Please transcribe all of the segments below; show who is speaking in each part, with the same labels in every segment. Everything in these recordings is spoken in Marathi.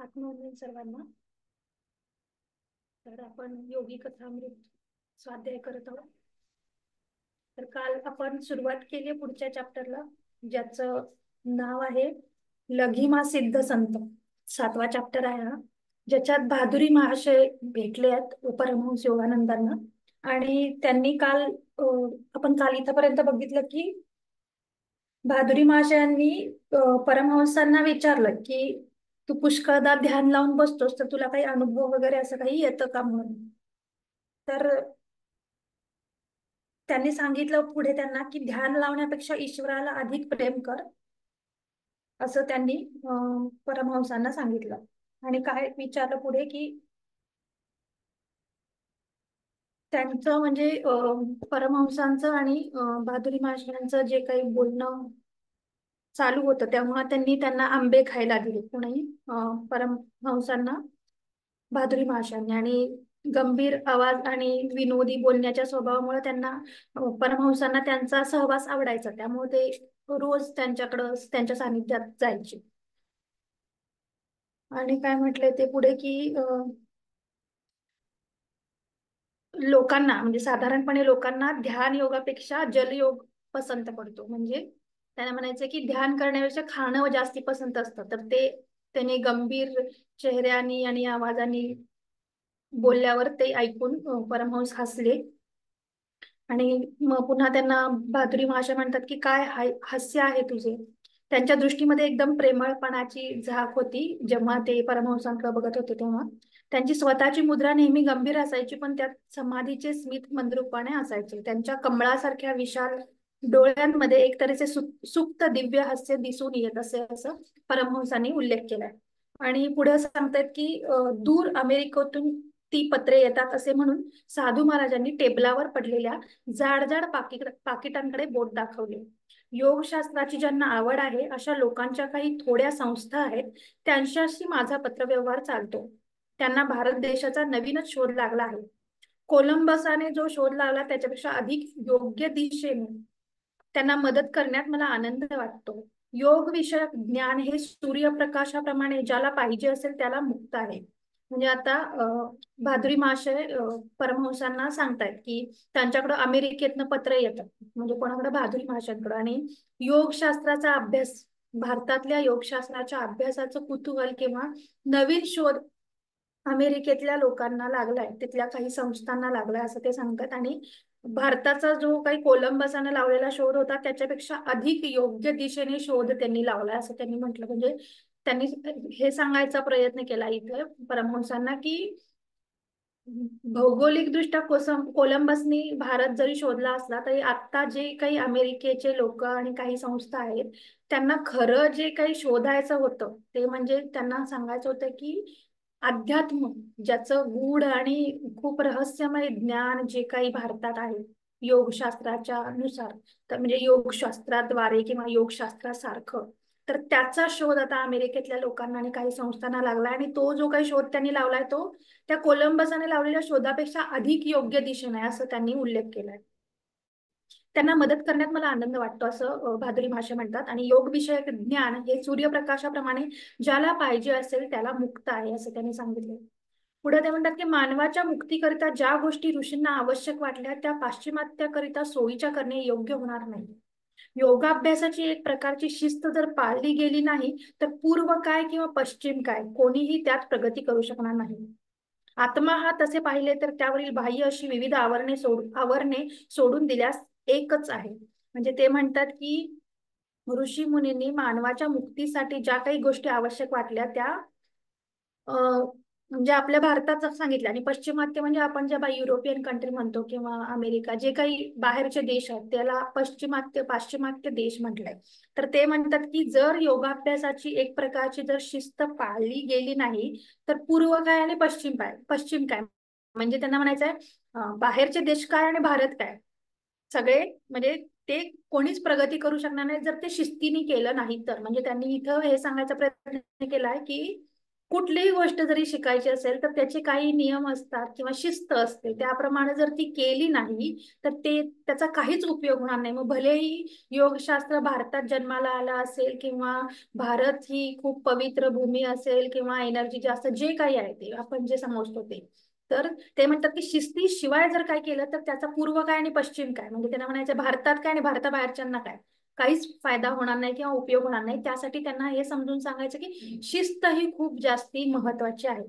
Speaker 1: आत्मवंदन सर्वांना. तर आपण योगी कथामृत स्वाध्याय करत आहोत. तर काल आपण सुरुवात केली पुढच्या चॅप्टरला, ज्याचं नाव आहे लघिमा सिद्ध संत. 7वा चॅप्टर आहे हा, ज्याच्यात बहादुरी महाशय भेटले आहेत परमहंस योगानंदांना. आणि त्यांनी काल आपण काल इथपर्यंत बघितलं की बहादुरी महाशयांनी परमहंसांना विचारलं की तू पुष्कळदा ध्यान लावून बसतोस, तर तुला काही अनुभव वगैरे असं काही येतं का म्हणून. तर त्यांनी सांगितलं पुढे त्यांना की ध्यान लावण्यापेक्षा ईश्वराला अधिक प्रेम कर, असं त्यांनी परमहंसांना सांगितलं. आणि काय विचारलं पुढे की त्यांचं म्हणजे परमहंसांचं आणि बहादुरी महाशयांचं जे काही बोलणं चालू होतं तेव्हा त्यांनी त्यांना आंबे खायला दिले कोणी परमहंसांना, बहादुरी महाशयांनी. आणि गंभीर आवाज आणि विनोदी बोलण्याच्या स्वभावामुळे त्यांना परमहंसांना त्यांचा सहवास आवडायचा, त्यामुळे ते रोज त्यांच्याकडं त्यांच्या सानिध्यात जायचे. आणि काय म्हटलंय ते पुढे की लोकांना म्हणजे साधारणपणे लोकांना ध्यान योगापेक्षा जलयोग पसंत पडतो. म्हणजे त्यांना म्हणायचं की ध्यान करण्यापेक्षा खाणं जास्ती पसंत असतं. तर ते त्याने गंभीर चेहऱ्यानी आणि आवाजाने बोलल्यावर ते ऐकून परमहंस हसले. आणि मग पुन्हा त्यांना बहादुरी महाशय म्हणतात की काय हास्य आहे तुझे. त्यांच्या दृष्टीमध्ये एकदम प्रेमळपणाची झाक होती जेव्हा ते परमहंसांकडे बघत होते तेव्हा. त्यांची स्वतःची मुद्रा नेहमी गंभीर असायची, पण त्यात समाधीचे स्मित मंद्रुपणे असायचे. त्यांच्या कमळासारख्या विशाल डोळ्यांमध्ये एक तऱ्हेचे सुप्त दिव्य हास्य दिसून येत असे, असं परमहंसांनी उल्लेख केलाय. आणि पुढे सांगतात की दूर अमेरिकेतून ती पत्रे येतात असे म्हणून साधू महाराजांनी टेबलावर पडलेल्या जाड जाड पाकिटांकडे बोट दाखवले. योगशास्त्राची ज्यांना आवड आहे अशा लोकांच्या काही थोड्या संस्था आहेत, त्यांच्याशी माझा पत्रव्यवहार चालतो. त्यांना भारत देशाचा नवीनच शोध लागला आहे. कोलंबसाने जो शोध लागला त्याच्यापेक्षा अधिक योग्य दिशेने त्यांना मदत करण्यात मला आनंद वाटतो. योग विषयक ज्ञान हे सूर्यप्रकाशाप्रमाणे ज्याला पाहिजे असेल त्याला मुक्त आहे. म्हणजे आता बहादुरी महाशय परमहंसांना सांगतायत की त्यांच्याकडे अमेरिकेतनं पत्र येतं, म्हणजे कोणाकडे, बहादुरी महाशयांकडे. आणि योगशास्त्राचा अभ्यास, भारतातल्या योगशास्त्राच्या अभ्यासाचं कुतूहल किंवा नवीन शोध अमेरिकेतल्या लोकांना लागलाय, तिथल्या काही संस्थांना लागलाय असं ते सांगतात. आणि भारताचा जो काही कोलंबसाने लावलेला शोध होता त्याच्यापेक्षा अधिक योग्य दिशेने शोध त्यांनी लावलाय असं त्यांनी म्हटलं. म्हणजे त्यांनी हे सांगायचा प्रयत्न केला इथे परमहंसांना की भौगोलिक दृष्ट्या कोलंबसनी भारत जरी शोधला असला तरी आता जे काही अमेरिकेचे लोक आणि काही संस्था आहेत त्यांना खरं जे काही शोधायचं होतं ते म्हणजे त्यांना सांगायचं होतं की अध्यात्म, ज्याचं गूढ आणि खूप रहस्यमय ज्ञान जे काही भारतात आहे योगशास्त्राच्या नुसार, तर म्हणजे योगशास्त्राद्वारे किंवा योगशास्त्रासारखं, तर त्याचा शोध आता अमेरिकेतल्या लोकांना आणि काही संस्थांना लागला. आणि तो जो काही शोध त्यांनी लावलाय तो त्या कोलंबसाने लावलेल्या शोधापेक्षा अधिक योग्य दिशेने आहे असं त्यांनी उल्लेख केलाय. त्यांना मदत करण्यात मला आनंद वाटतो असं बहादुरी महाशय म्हणतात. आणि योग विषयक ज्ञान हे सूर्यप्रकाशाप्रमाणे ज्याला पाहिजे असेल त्याला मुक्त आहे असं त्यांनी सांगितले. पुढे ते म्हणतात की मानवाच्या मुक्तीकरिता ज्या गोष्टी ऋषींना आवश्यक वाटल्या त्या पाश्चिमात्याकरिता सोयीच्या करणे योग्य होणार नाही. योगाभ्यासाची एक प्रकारची शिस्त जर पाळली गेली नाही तर पूर्व काय किंवा पश्चिम काय कोणीही त्यात प्रगती करू शकणार नाही. आत्मा हा तसे पाहिले तर त्यावरील बाह्य अशी विविध आवरणे सोडून दिल्यास एकच आहे. म्हणजे ते म्हणतात की ऋषी मुनींनी मानवाच्या मुक्तीसाठी ज्या काही गोष्टी आवश्यक वाटल्या त्या म्हणजे आपल्या भारतात सांगितलं. आणि पश्चिमात्य म्हणजे आपण ज्या युरोपियन कंट्री म्हणतो किंवा अमेरिका, जे काही बाहेरचे देश आहेत त्याला पाश्चिमात्य देश म्हटलंय. तर ते म्हणतात की जर योगाभ्यासाची एक प्रकारची जर शिस्त पाळली गेली नाही तर पूर्व काय आणि पश्चिम काय, म्हणजे त्यांना म्हणायचंय बाहेरचे देश काय आणि भारत काय, सगळे म्हणजे ते कोणीच प्रगती करू शकणार नाही जर ते शिस्तीने केलं नाही तर. म्हणजे त्यांनी इथं हे सांगायचा प्रयत्न केलाय की कुठलीही गोष्ट जरी शिकायची असेल तर त्याचे काही नियम असतात किंवा शिस्त असते, त्याप्रमाणे जर ती केली नाही तर ते त्याचा काहीच उपयोग होणार नाही. मग भलेही योगशास्त्र भारतात जन्माला आला असेल किंवा भारत ही खूप पवित्र भूमी असेल किंवा एनर्जी जास्त जे काही आहे ते आपण जे समजतो ते, तर ते म्हणतात की शिस्तीशिवाय जर काय केलं तर त्याचा पूर्व काय आणि पश्चिम काय, म्हणजे त्यांना म्हणायचं भारतात काय आणि भारताबाहेरच्यांना काय, काहीच फायदा होणार नाही किंवा उपयोग होणार नाही. त्यासाठी त्यांना हे समजून सांगायचं की शिस्त ही खूप जास्ती महत्वाची आहे.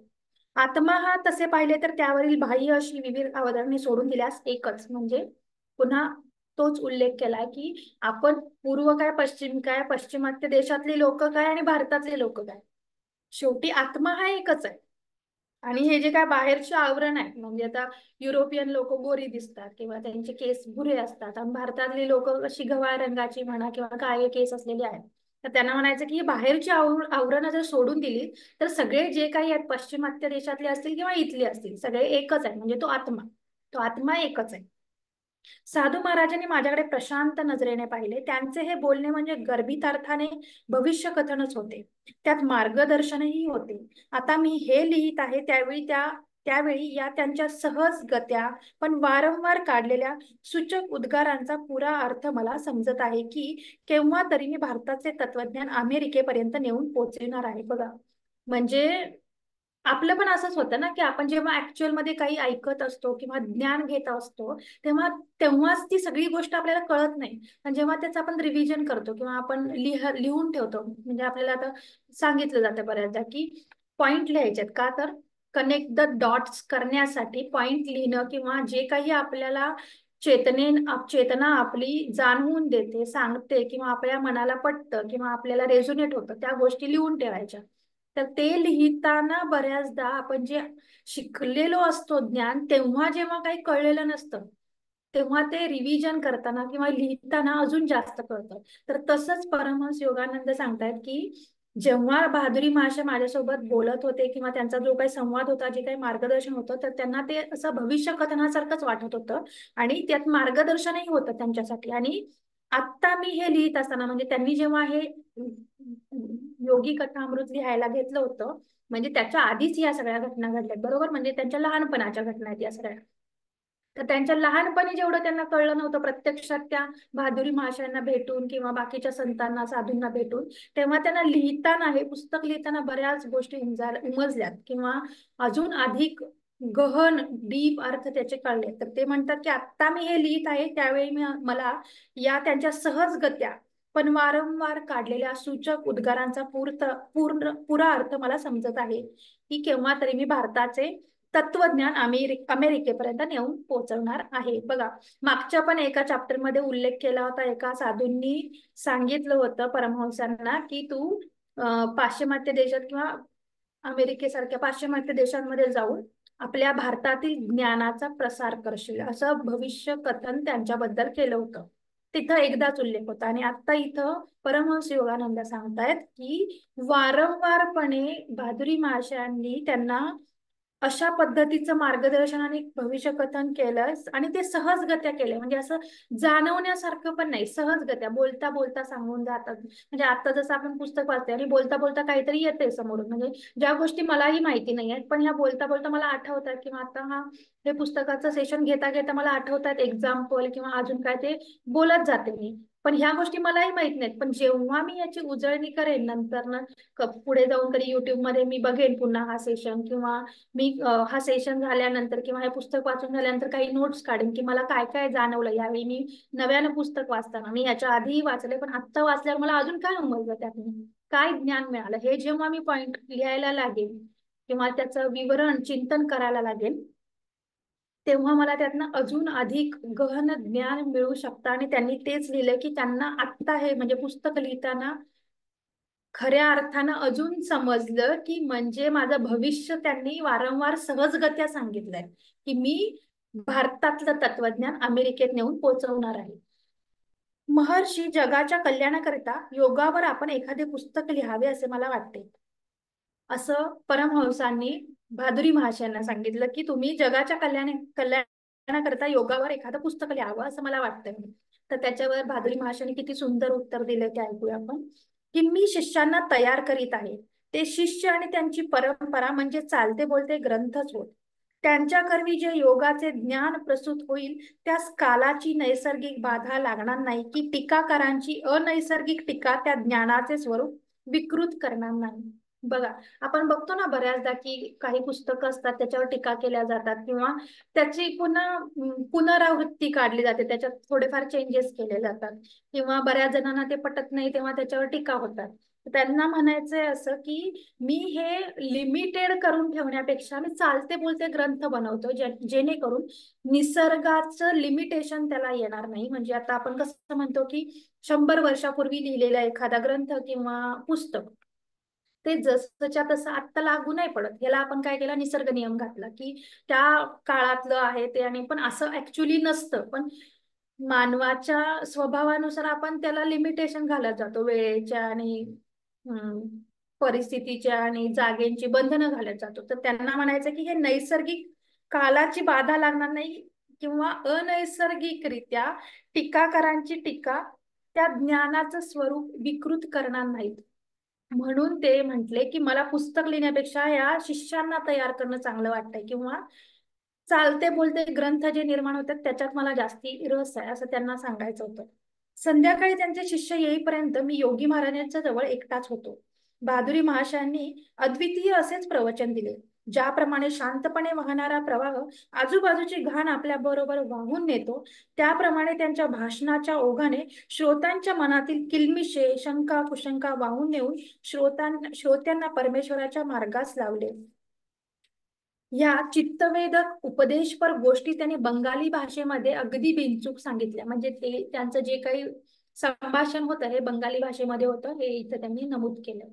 Speaker 1: आत्मा हा तसे पाहिले तर त्यावरील बाह्य अशी विविध अवधारणे सोडून दिल्यास एकच, म्हणजे पुन्हा तोच उल्लेख केलाय की आपण पूर्व काय पश्चिम काय, पाश्चिमात्य देशातले लोक काय आणि भारतातले लोक काय, शेवटी आत्मा हा एकच आहे. आणि हे जे काय बाहेरचे आवरण आहे, म्हणजे आता युरोपियन लोक गोरी दिसतात किंवा त्यांचे केस भुरे असतात आणि भारतातली लोक अशी गव्हाळ रंगाची म्हणा किंवा काळे केस असलेली आहेत, तर त्यांना म्हणायचं की ही बाहेरची आवरणं जर सोडून दिली तर सगळे जे काही आहेत पश्चिमात्य देशातले असतील किंवा इथले असतील सगळे एकच आहे, म्हणजे तो आत्मा एकच आहे. साधू महाराजांनी माझ्याकडे प्रशांत नजरेने पाहिले. त्यांचे हे बोलणे म्हणजे गर्भित अर्थाने भविष्य कथनच होते, त्यात मार्गदर्शनही होते. आता मी हे लिहित आहे त्यावेळी या त्यांच्या सहज गत्या पण वारंवार काढलेल्या सूचक उद्गारांचा पुरा अर्थ मला समजत आहे की केव्हा तरी मी भारताचे तत्वज्ञान अमेरिकेपर्यंत नेऊन पोहोचविणार आहे. बघा, म्हणजे आपलं पण असंच होतं ना की आपण जेव्हा ऍक्च्युअल मध्ये काही ऐकत असतो किंवा ज्ञान घेत असतो तेव्हा तेव्हाच ती सगळी गोष्ट आपल्याला कळत नाही. पण जेव्हा त्याचं आपण रिव्हिजन करतो किंवा आपण लिहून ठेवतो, म्हणजे आपल्याला आता सांगितलं जातं बऱ्याचदा की पॉइंट लिहायचे का, तर कनेक्ट द डॉट्स करण्यासाठी पॉइंट लिहिणं किंवा जे काही आपल्याला चेतना आपली जाणवून देते, सांगते किंवा आपल्या मनाला पटतं किंवा आपल्याला रेझोनेट होतं त्या गोष्टी लिहून ठेवायच्या. तर ते लिहिताना बऱ्याचदा आपण जे शिकलेलो असतो ज्ञान, तेव्हा जेव्हा काही कळलेलं नसतं तेव्हा ते रिव्हिजन करताना किंवा लिहिताना अजून जास्त कळतं. तर तसंच परमहंस योगानंद सांगतायत की जेव्हा बहादुरी महाशय माझ्यासोबत बोलत होते किंवा त्यांचा जो काही संवाद होता, जे काही मार्गदर्शन होतं, तर त्यांना ते असं भविष्य कथनासारखंच वाटत होतं आणि त्यात मार्गदर्शनही होतं त्यांच्यासाठी. आणि आत्ता मी हे लिहित असताना म्हणजे त्यांनी जेव्हा हे योगी कथामृत लिहायला घेतलं होतं, म्हणजे त्याच्या आधीच या सगळ्या घटना घडल्यात बरोबर, म्हणजे त्यांच्या लहानपणाच्या घटना आहेत या सगळ्या. तर त्यांच्या लहानपणी जेवढं त्यांना कळलं नव्हतं प्रत्यक्षात त्या बहादुरी महाशयांना भेटून किंवा बाकीच्या संतांना साधूंना भेटून, तेव्हा त्यांना लिहिताना हे पुस्तक लिहिताना बऱ्याच गोष्टी उमजल्यात किंवा अजून अधिक गहन डीप अर्थ त्याचे कळले. तर ते म्हणतात की आत्ता मी हे लिहित आहे त्यावेळी मला या त्यांच्या सहज गत्या पण वारंवार काढलेल्या सूचक उद्गारांचा पुरा अर्थ मला समजत आहे की केव्हा तरी मी भारताचे तत्वज्ञान अमेरिकेपर्यंत नेऊन पोहोचवणार आहे. बघा, मागच्या पण एका चॅप्टर मध्ये उल्लेख केला होता, एका साधूंनी सांगितलं होतं परमहंसांना की तू पाश्चिमात्य देशात किंवा अमेरिकेसारख्या पाश्चिमात्य देशांमध्ये जाऊन आपल्या भारतातील ज्ञानाचा प्रसार करशील, असं भविष्य कथन त्यांच्याबद्दल केलं होतं. तिथं एकदाच उल्लेख होता. आणि आता इथं परमहंस योगानंद सांगतायत की वारंवारपणे बहादुरी महाशयांनी त्यांना अशा पद्धतीचं मार्गदर्शन आणि भविष्यकथन केलं आणि ते सहजगत्या केले, म्हणजे असं जाणवण्यासारखं पण नाही, सहजगत्या बोलता बोलता सांगून जातात. म्हणजे आता जसं आपण पुस्तक वाचते आणि बोलता बोलता काहीतरी येते समोरून, म्हणजे ज्या गोष्टी मलाही माहिती नाही आहेत पण ह्या बोलता बोलता मला आठवतात किंवा आता हे पुस्तकाचं सेशन घेता घेता मला आठवतात एक्झाम्पल किंवा अजून काय ते बोलत जाते मी. पण ह्या गोष्टी मलाही माहित नाहीत, पण जेव्हा मी याची उजळणी करेन नंतर ना पुढे जाऊन कधी युट्यूब मध्ये मी बघेन पुन्हा हा सेशन किंवा मी हा सेशन झाल्यानंतर किंवा हे पुस्तक वाचून झाल्यानंतर काही नोट्स काढेन की मला काय काय जाणवलं यावेळी मी नव्यानं पुस्तक वाचताना. मी याच्या आधीही वाचले पण आत्ता वाचल्यावर मला अजून काय समजलं, त्यातून काय ज्ञान मिळालं, हे जेव्हा मी पॉइंट लिहायला लागेल किंवा त्याचं विवरण चिंतन करायला लागेल तेव्हा मला त्यातनं अजून अधिक गहन ज्ञान मिळू शकतं. आणि त्यांनी तेच लिहिलंय की त्यांना आत्ता हे म्हणजे पुस्तक लिहिताना खऱ्या अर्थानं अजून समजलं की म्हणजे माझं भविष्य त्यांनी वारंवार सहजगत्या सांगितलंय की मी भारतातलं तत्वज्ञान अमेरिकेत नेऊन पोहोचवणार आहे. महर्षी, जगाच्या कल्याणाकरिता योगावर आपण एखादे पुस्तक लिहावे असे मला वाटते, असं परमहंसांनी बहादुरी महाशयांना सांगितलं की तुम्ही जगाच्या कल्याणाकरता योगावर एखादं पुस्तक लिहावं असं मला वाटतं. तर त्याच्यावर बहादुरी महाशयांनी किती सुंदर उत्तर दिले ते ऐकूया आपण. की मी शिष्यांना तयार करीत आहे ते शिष्य आणि त्यांची परंपरा म्हणजे चालते बोलते ग्रंथच होत. त्यांच्याकरवी जे योगाचे ज्ञान प्रसूत होईल त्यास कालाची नैसर्गिक बाधा लागणार नाही, की टीकाकारांची अनैसर्गिक टीका त्या ज्ञानाचे स्वरूप विकृत करणार नाही. बघा, आपण बघतो ना बऱ्याचदा की काही पुस्तकं असतात त्याच्यावर टीका केल्या जातात, किंवा त्याची पुन्हा पुनरावृत्ती काढली जाते, त्याच्यात थोडेफार चेंजेस केले जातात, किंवा बऱ्याच जणांना ते पटत नाही तेव्हा त्याच्यावर टीका होतात. त्यांना म्हणायचंय असं की मी हे लिमिटेड करून ठेवण्यापेक्षा मी चालते बोलते ग्रंथ बनवतो, जेणेकरून निसर्गाचं लिमिटेशन त्याला येणार नाही. म्हणजे आता आपण कसं म्हणतो की 100 वर्षापूर्वी लिहिलेला एखादा ग्रंथ किंवा पुस्तक ते जसंच्या तसं आत्ता लागू नाही पडत. ह्याला आपण काय केला, निसर्ग नियम घातला की त्या काळातलं आहे ते, आणि पण असं ऍक्च्युली नसतं. पण मानवाच्या स्वभावानुसार आपण त्याला लिमिटेशन घालत जातो, वेळेच्या आणि हम्म, परिस्थितीच्या आणि जागेची बंधनं घालत जातो. तर त्यांना म्हणायचं की हे नैसर्गिक कालाची बाधा लागणार नाही, किंवा अनैसर्गिकरित्या टीकाकारांची टीका त्या ज्ञानाचं स्वरूप विकृत करणार नाहीत. म्हणून ते म्हटले की मला पुस्तक लिहिण्यापेक्षा या शिष्यांना तयार करणं चांगलं वाटतंय, किंवा चालते बोलते ग्रंथ जे निर्माण होतात त्याच्यात मला जास्ती रस आहे, असं त्यांना सांगायचं होतं. संध्याकाळी त्यांचे शिष्य येईपर्यंत मी योगी महाराजांच्या जवळ एकटाच होतो. बहादुरी महाशयांनी अद्वितीय असेच प्रवचन दिले. ज्याप्रमाणे शांतपणे वाहणारा प्रवाह आजूबाजूची घाण आपल्या बरोबर वाहून नेतो, त्याप्रमाणे त्यांच्या भाषणाच्या ओघाने श्रोतांच्या मनातील किलमिशे, शंका, कुशंका वाहून नेऊन श्रोत्यांना परमेश्वराच्या मार्गास लावले. या चित्तवेधक उपदेशपर गोष्टी त्यांनी बंगाली भाषेमध्ये अगदी बिनचूक सांगितल्या. म्हणजे ते त्यांचं जे काही संभाषण होतं हे बंगाली भाषेमध्ये होतं, हे इथं त्यांनी नमूद केलं.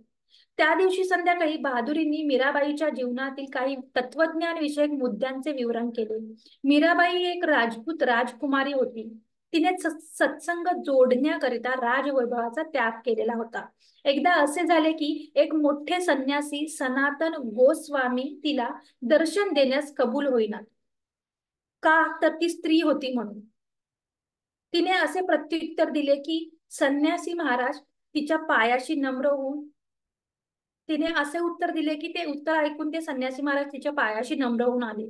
Speaker 1: त्या दिवशी संध्याकाळी बहादुरींनी मीराबाईच्या जीवनातील काही तत्वज्ञान विषयक मुद्द्यांचे विवरण केले. मीराबाई एक राजपूत राजकुमारी होती. तिने सत्संग जोडण्याकरिता राजवैभवाचा त्याग केलेला होता. एकदा असे झाले की एक मोठे संन्यासी सनातन गोस्वामी तिला दर्शन देण्यास कबूल होईना. का? तर ती स्त्री होती म्हणून. तिने असे प्रत्युत्तर दिले की संन्यासी महाराज तिच्या पायाशी नम्र होऊन तिने असे उत्तर दिले की ते उत्तर ऐकून ते संन्यासी महाराज तिच्या पायाशी नम्र होऊन आले.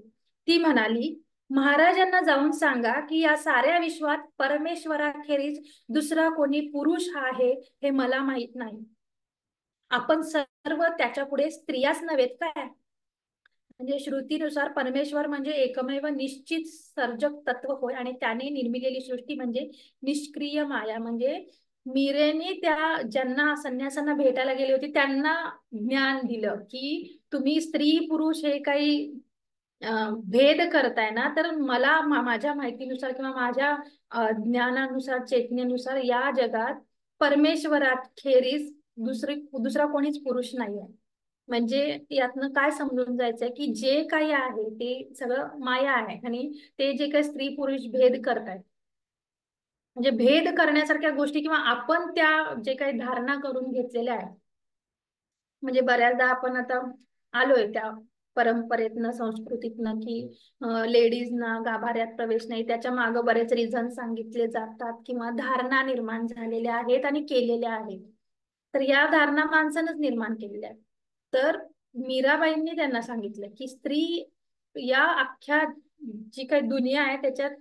Speaker 1: ती म्हणाली, महाराजांना जाऊन सांगा की या साऱ्या विश्वात परमेश्वराखेरीज दुसरा कोणी पुरुष आहे हे मला माहित नाही. आपण सर्व त्याच्या पुढे स्त्रियाच नव्हेत काय? म्हणजे श्रुतीनुसार परमेश्वर म्हणजे एकमेव निश्चित सर्जक तत्व होय, आणि त्याने निर्मिलेली सृष्टी म्हणजे निष्क्रिय माया. म्हणजे मीरेने त्या ज्यांना संन्यासांना भेटायला गेली होती त्यांना ज्ञान दिलं की तुम्ही स्त्री पुरुष हे काही भेद करताय ना, तर मला माझ्या माहितीनुसार किंवा माझ्या ज्ञानानुसार चेतनेनुसार या जगात परमेश्वरात खेरीज दुसरा कोणीच पुरुष नाहीये. म्हणजे यातनं काय समजून जायचंय की जे काही आहे ते सगळं माया आहे, आणि ते जे काही स्त्री पुरुष भेद करतायत, म्हणजे भेद करण्यासारख्या गोष्टी, किंवा आपण त्या जे काही धारणा करून घेतलेल्या आहेत. म्हणजे बऱ्याचदा आपण आता आलोय त्या परंपरेतनं संस्कृतीतनं की लेडीजना गाभाऱ्यात प्रवेश नाही, त्याच्या मागे बरेच रिझन सांगितले जातात किंवा धारणा निर्माण झालेल्या आहेत आणि केलेल्या आहेत. तर या धारणा माणसानंच निर्माण केलेल्या आहेत. तर मीराबाईंनी त्यांना सांगितलं की स्त्री या अख्ख्या जी काही दुनिया आहे त्याच्यात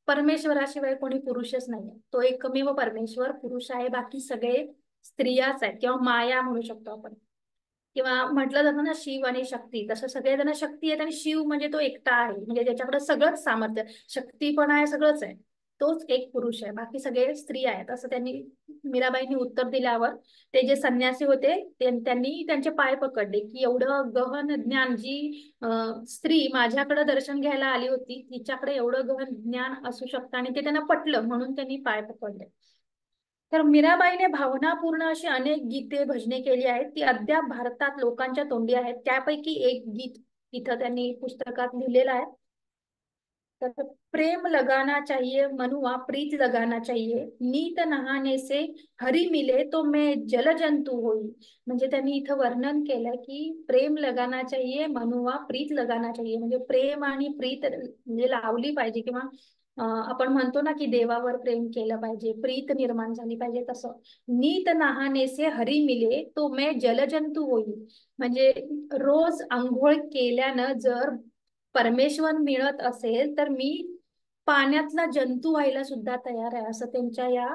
Speaker 1: परमेश्वराशिवाय कोणी पुरुषच नाही. तो एकमेव परमेश्वर पुरुष आहे, बाकी सगळे स्त्रियाच आहेत, किंवा माया म्हणू शकतो आपण. किंवा म्हटलं जातं ना शिव आणि शक्ती, तसं सगळेजण शक्ती आहेत आणि शिव म्हणजे तो एकटा आहे, म्हणजे त्याच्याकडे सगळंच सामर्थ्य, शक्ती पण आहे, सगळंच आहे. तोच एक पुरुष आहे, बाकी सगळे स्त्री आहेत, असं त्यांनी मीराबाईंनी उत्तर दिल्यावर ते जे संन्यासी होते त्यांनी त्यांचे पाय पकडले की एवढं गहन ज्ञान जी स्त्री माझ्याकडे दर्शन घ्यायला आली होती तिच्याकडे एवढं गहन ज्ञान असू शकतं, आणि ते त्यांना पटलं म्हणून त्यांनी पाय पकडले. तर मीराबाईने भावनापूर्ण अशी अनेक गीते भजने केली आहेत, ती अद्याप भारतात लोकांच्या तोंडी आहेत. त्यापैकी एक गीत इथं त्यांनी पुस्तकात लिहिलेलं आहे. तर प्रेम लगाना चाहिए मनुआ प्रीत लगाना चाहिए, नीत नहाने से हरी मिले तो मैं जल जंतु होई. म्हणजे त्यांनी इथं वर्णन केलंय की प्रेम लगाना चाहिए मनुआ प्रीत लगाना चाहिए, म्हणजे प्रेम आणि प्रीत म्हणजे लावली पाहिजे, किंवा आपण म्हणतो ना की देवावर प्रेम केलं पाहिजे, प्रीत निर्माण झाली पाहिजे, तसं नीत नहानेसे हरी मिले तो मैं जलजंतू होईल. म्हणजे रोज आंघोळ केल्यानं जर परमेश्वर मिळत असेल तर मी पाण्यातला जंतू व्हायला सुद्धा तयार आहे, असं त्यांच्या या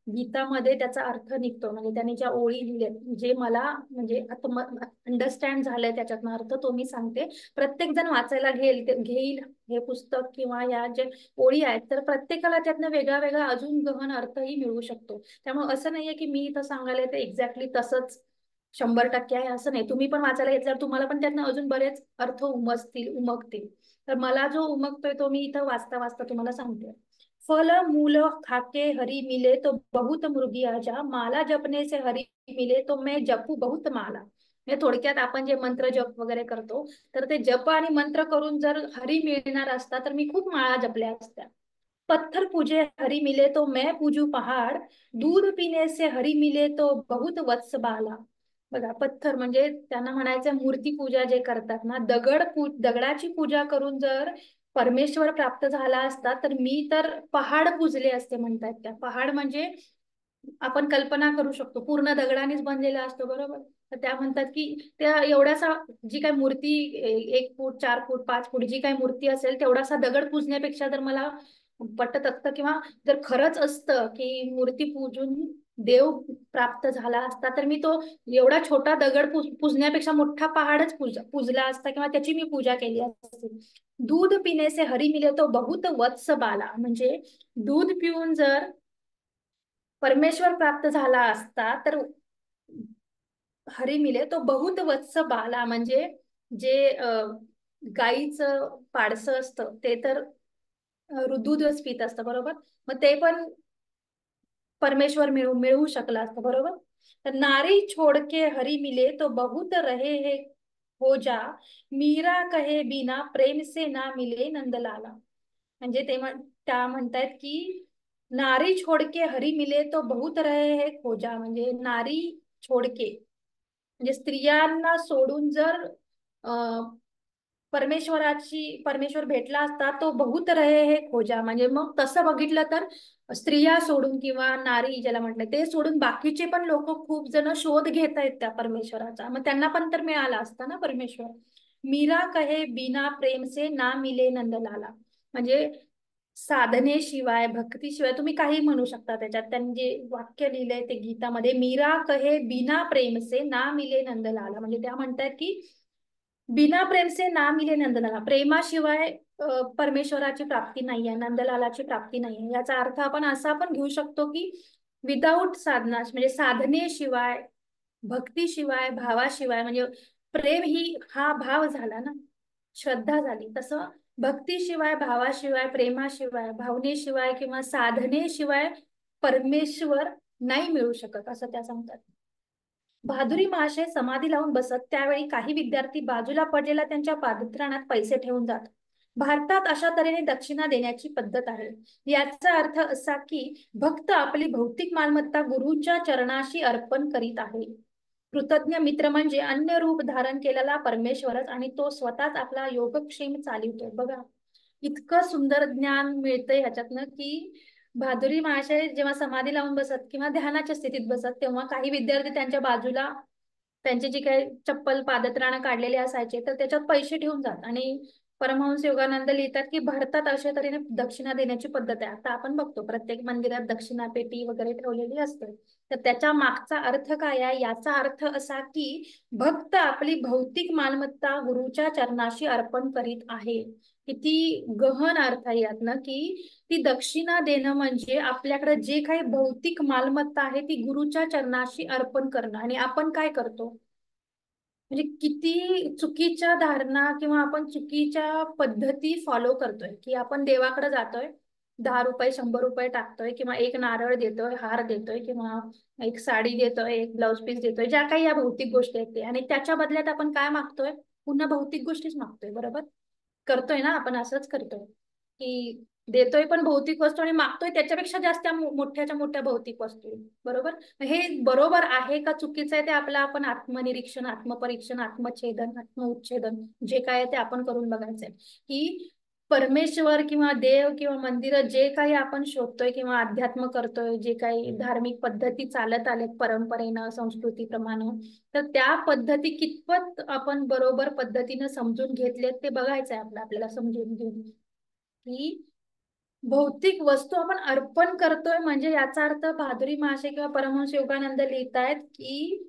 Speaker 1: गीतामध्ये त्याचा अर्थ निघतो. म्हणजे त्यांनी ज्या ओळी लिहिल्यात, जे मला म्हणजे अंडरस्टँड झालंय त्याच्यातनं अर्थ, तो मी सांगते. प्रत्येक जण वाचायला घेईल हे पुस्तक किंवा या जे ओळी आहेत, तर प्रत्येकाला त्यातनं वेगळा वेगळा अजून गहन अर्थही मिळू शकतो. त्यामुळे असं नाहीये की मी इथं सांगायला ते एक्झॅक्टली तसंच 100% आहे, असं नाही. तुम्ही पण वाचायला घेतल्यावर तुम्हाला पण त्यातनं अजून बरेच अर्थ उमगतील. तर मला जो उमगतोय तो मी इथं वाचता वाचता तुम्हाला सांगते. फल मूल खाके हरी मिले तो बहुत मुर्गी आजा, माला जपने से हरी मिले तो मैं जपू बहुत माला. म्हणजे थोडक्यात आपण जे मंत्र जप वगैरे करतो, तर ते जप आणि मंत्र करून जर हरी मिळणार असता तर मी खूप माळा जपल्या असत्या. पत्थर पूजे हरी मिले तो मैं पूजू पहाड़, दूध पीने से हरी मिले तो बहुत वत्स बाला. बघा, पत्थर म्हणजे त्यांना म्हणायचं मूर्ती पूजा जे करतात ना, दगडाची पूजा करून जर परमेश्वर प्राप्त झाला असता तर मी तर पहाड पूजले असते म्हणतात. त्या पहाड म्हणजे आपण कल्पना करू शकतो पूर्ण दगडानेच बनलेला असतो, बरोबर. तर त्या म्हणतात की त्या एवढ्यासा जी काही मूर्ती 1 फूट 4 फूट 5 फूट जी काही मूर्ती असेल तेवढासा दगड पूजण्यापेक्षा जर मला पटत असतं किंवा जर खरंच असतं की मूर्ती पूजून देव प्राप्त झाला असता तर मी तो एवढा छोटा दगड पूजण्यापेक्षा मोठा पहाडच पूजला असता किंवा त्याची मी पूजा केली असती. दूध पिणे से हरी मिले तो बहुत वत्स बाला. म्हणजे दूध पिऊन जर परमेश्वर प्राप्त झाला असता तर हरी मिले तो बहुत वत्स बाला. म्हणजे जे गाईचं पाडसं असतं ते तर दूधच पित असतं, बरोबर. मग ते पण परमेश्वर मिळवू शकला असतं, बरोबर. तर नारी छोडके हरी मिले तो बहुत रहे हे हो जा, मीरा कहे बिना प्रेम से ना मिले नंदलाला. म्हणजे त्या म्हणतायत की नारी छोडके हरी मिले तो बहुत रहे हे खोजा. म्हणजे नारी छोडके म्हणजे स्त्रियांना सोडून जर परमेश्वर भेटला असता तो बहुत रहे हे खोजा. म्हणजे मग तसं बघितलं तर स्त्रिया सोडून किंवा नारी ज्याला म्हटलं ते सोडून बाकीचे पण लोक खूप जण शोध घेत आहेत त्या परमेश्वराचा, मग त्यांना पण तर मिळाला असता ना परमेश्वर. मीरा कहे बिना प्रेम से ना मिले नंदलाला. म्हणजे साधनेशिवाय भक्तीशिवाय तुम्ही काही म्हणू शकता त्याच्यात, त्यांनी जे वाक्य लिहिलंय ते गीतामध्ये, मीरा कहे बिना प्रेम से ना मिले नंदलाला. म्हणजे त्या म्हणतात की बिना प्रेम से ना मिले नंदलाला, प्रेमाशिवाय परमेश्वराची प्राप्ती नाहीये, नंदलालाची प्राप्ती नाहीये. याचा अर्थ आपण असा पण घेऊ शकतो की विदाऊट साधना म्हणजे साधनेशिवाय भक्तीशिवाय भावाशिवाय, म्हणजे प्रेम हा भाव झाला ना, श्रद्धा झाली, तसं भक्तीशिवाय भावाशिवाय प्रेमाशिवाय भावनेशिवाय किंवा साधनेशिवाय परमेश्वर नाही मिळू शकत, असं त्या सांगतात. बहादुरी महाशय समाधी लावून बसत त्यावेळी काही विद्यार्थी बाजूला पडलेला त्यांच्या पादत्राणात पैसे ठेवून जात. भारतात अशा तऱ्हेने दक्षिणा देण्याची पद्धत आहे. याचा अर्थ असा की भक्त आपली भौतिक मालमत्ता गुरुच्या चरणाशी अर्पण करीत आहे. कृतज्ञ मित्र म्हणजे अन्य रूप धारण केलेला परमेश्वरच आणि तो स्वतःच आपला योगक्षेम चालवतो. बघा, इतकं सुंदर ज्ञान मिळतंय ह्याच्यातनं की बहादुरी महाशय जेव्हा समाधी लावून बसत किंवा ध्यानाच्या स्थितीत बसत तेव्हा काही विद्यार्थी त्यांच्या बाजूला त्यांचे जे काही चप्पल पादत्राणं काढलेले असायचे तर त्याच्यात पैसे ठेवून जात. आणि परमहंस योगानंद लिहितात की भारतात अशा तऱ्हेने दक्षिणा देण्याची पद्धत आहे. आता आपण बघतो प्रत्येक मंदिरात दक्षिणा पेटी वगैरे ठेवलेली असते. तर त्याच्या मागचा अर्थ काय आहे? याचा अर्थ असा की भक्त आपली भौतिक मालमत्ता गुरुच्या चरणाशी अर्पण करीत आहे. किती गहन अर्थ आहे यातनं की ती दक्षिणा देणं म्हणजे आपल्याकडे जे काही भौतिक मालमत्ता आहे ती गुरुच्या चरणाशी अर्पण करणं. आणि आपण काय करतो? म्हणजे किती चुकीच्या धारणा किंवा आपण चुकीच्या पद्धती फॉलो करतोय की आपण देवाकडे जातोय, 10 रुपये 100 रुपये टाकतोय किंवा एक नारळ देतोय, हार देतोय किंवा एक साडी देतोय, एक ब्लाउज पीस देतोय, ज्या काही या भौतिक गोष्टी आहेत ते, आणि त्याच्या बदल्यात आपण काय मागतोय? पुन्हा भौतिक गोष्टीच मागतोय, बरोबर. करतोय ना आपण, असंच करतोय की देतोय पण भौतिक वस्तू आणि मागतोय त्याच्यापेक्षा जास्त मोठ्याच्या मोठ्या भौतिक वस्तू, बरोबर. हे बरोबर आहे का चुकीचं आहे ते आपलं आपण आत्मनिरीक्षण, आत्मपरीक्षण, आत्मछेदन, आत्मउच्छेदन जे काय आहे ते आपण करून बघायचंय की परमेश्वर किंवा देव किंवा मंदिर जे काही आपण शोधतोय किंवा अध्यात्म करतोय, जे काही धार्मिक पद्धती चालत आलेत परंपरेनं संस्कृतीप्रमाणे, तर त्या पद्धती कितपत आपण बरोबर पद्धतीनं समजून घेतलेत ते बघायचं आहे आपल्याला समजून घेऊन. की भौतिक वस्तू आपण अर्पण करतोय म्हणजे याचा अर्थ भादुरी महाशय किंवा परमहंस योगानंद लिहितायत की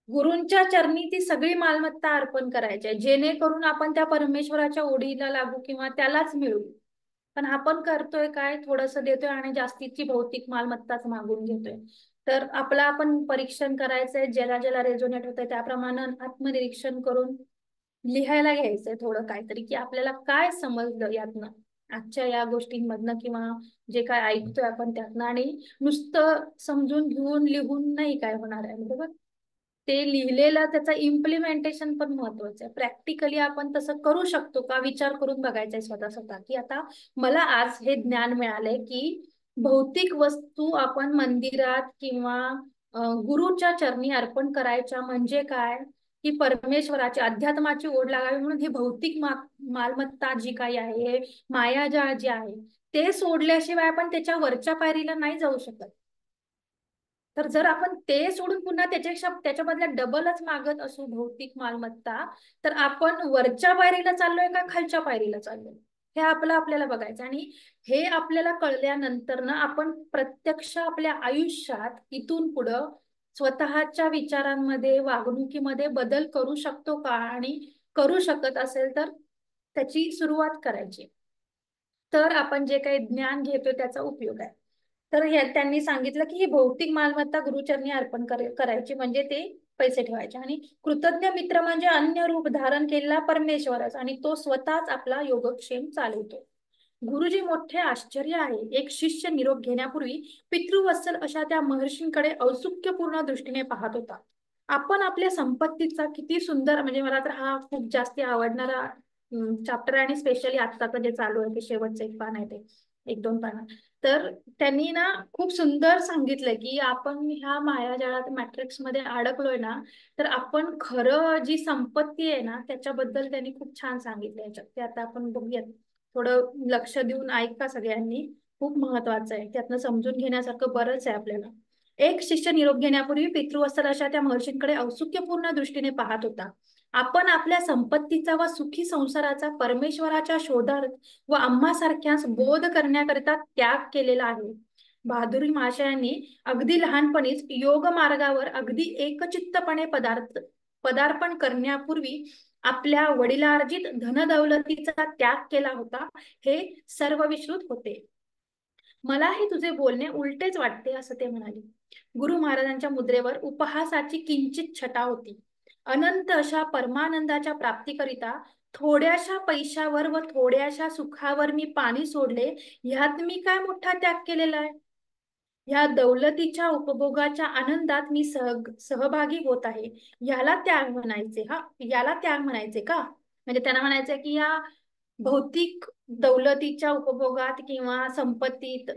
Speaker 1: गुरूंच्या चरणी ती सगळी मालमत्ता अर्पण करायची आहे, जेणेकरून आपण त्या परमेश्वराच्या ओढीला लागू किंवा त्यालाच मिळू. पण आपण करतोय काय, थोडंसं देतोय आणि जास्तीची भौतिक मालमत्ताच मागून घेतोय. तर आपलं आपण परीक्षण करायचंय, ज्याला ज्याला रेझोनेट होतंय त्याप्रमाणे आत्मनिरीक्षण करून लिहायला घ्यायचंय थोडं काहीतरी, की आपल्याला काय समजलं यातनं, आजच्या या गोष्टींमधनं किंवा जे काय ऐकतोय आपण त्यातनं. आणि नुसतं समजून घेऊन लिहून नाही काय होणार आहे, बरोबर. ते लिहिलेलं त्याचं इम्प्लिमेंटेशन पण महत्वाचं आहे. प्रॅक्टिकली आपण तसं करू शकतो का, विचार करून बघायचंय स्वतः स्वतः, की आता मला आज हे ज्ञान मिळालंय की भौतिक वस्तू आपण मंदिरात किंवा गुरुच्या चरणी अर्पण करायच्या म्हणजे काय, की परमेश्वराची अध्यात्माची ओढ लागावी म्हणून ही भौतिक मालमत्ता जी काही आहे, मायाजाळ जे आहे, ते सोडल्याशिवाय आपण त्याच्या वरच्या पायरीला नाही जाऊ शकत. तर जर आपण ते सोडून पुन्हा त्याच्यापेक्षा त्याच्या बदल्यात डबलच मागत असू भौतिक मालमत्ता, तर आपण वरच्या पायरीला चाललोय का खालच्या पायरीला चाललोय, हे आपल्याला बघायचं. आणि हे आपल्याला कळल्यानंतर ना आपण प्रत्यक्ष आपल्या आयुष्यात इथून पुढं स्वतःच्या विचारांमध्ये वागणुकीमध्ये बदल करू शकतो का, आणि करू शकत असेल तर त्याची सुरुवात करायची. तर आपण जे काही ज्ञान घेतोय त्याचा उपयोग आहे. तर त्यांनी सांगितलं की ही भौतिक मालमत्ता गुरुचरणी अर्पण करायची म्हणजे ते पैसे ठेवायचे. आणि कृतज्ञ मित्र म्हणजे अन्य रूप धारण केलेला परमेश्वरच, आणि तो स्वतःच आपला योगक्षेम चालवतो. गुरुजी मोठे आश्चर्य आहे. एक शिष्य निरोप घेण्यापूर्वी पितृवत्सल अशा त्या महर्षींकडे औत्सुक्यपूर्ण दृष्टीने पाहत होता. आपण आपल्या संपत्तीचा किती सुंदर, म्हणजे मला तर हा खूप जास्ती आवडणारा चॅप्टर आहे. आणि स्पेशली आत्ताचं जे चालू आहे ते शेवटचं एक पान आहे, ते एक दोन पान. तर त्यांनी ना खूप सुंदर सांगितलंय की आपण ह्या मायाजाळात मॅट्रिक्स मध्ये अडकलोय ना, तर आपण खरं जी संपत्ती आहे ना त्याच्याबद्दल त्यांनी खूप छान सांगितलं याच्यात. ते आता आपण बघूयात, थोडं लक्ष देऊन ऐका सगळ्यांनी, खूप महत्वाचं आहे. त्यातनं समजून घेण्यासारखं बरंच आहे आपल्याला. एक शिष्य निरोप घेण्यापूर्वी पितृवत्सल अशा त्या महर्षींकडे औत्सुक्यपूर्ण दृष्टीने पाहत होता. आपण आपल्या संपत्तीचा व सुखी संसाराचा परमेश्वराच्या शोधात व आम्हासारख्यास बोध करण्याकरिता त्याग केलेला आहे. बहादुरी महाशयांनी अगदी लहानपणीच योग मार्गावर अगदी एकचित्तपणे पदार्पण करण्यापूर्वी आपल्या वडिलार्जित धनदौलतीचा त्याग केला होता, हे सर्व विश्रुत होते. मला हे तुझे बोलणे उलटेच वाटते, असं ते म्हणाले. गुरु महाराजांच्या मुद्रेवर उपहासाची किंचित छटा होती. अनंत अशा परमानंदाच्या प्राप्तीकरिता थोड्याशा पैशावर व थोड्याशा सुखावर मी पाणी सोडले, ह्यात मी काय मोठा त्याग केलेला आहे. ह्या दौलतीच्या उपभोगाच्या आनंदात मी सहभागी होत आहे, याला त्याग म्हणायचे. हा, याला त्याग म्हणायचे का, म्हणजे त्यांना म्हणायचं की या भौतिक दौलतीच्या उपभोगात किंवा संपत्तीत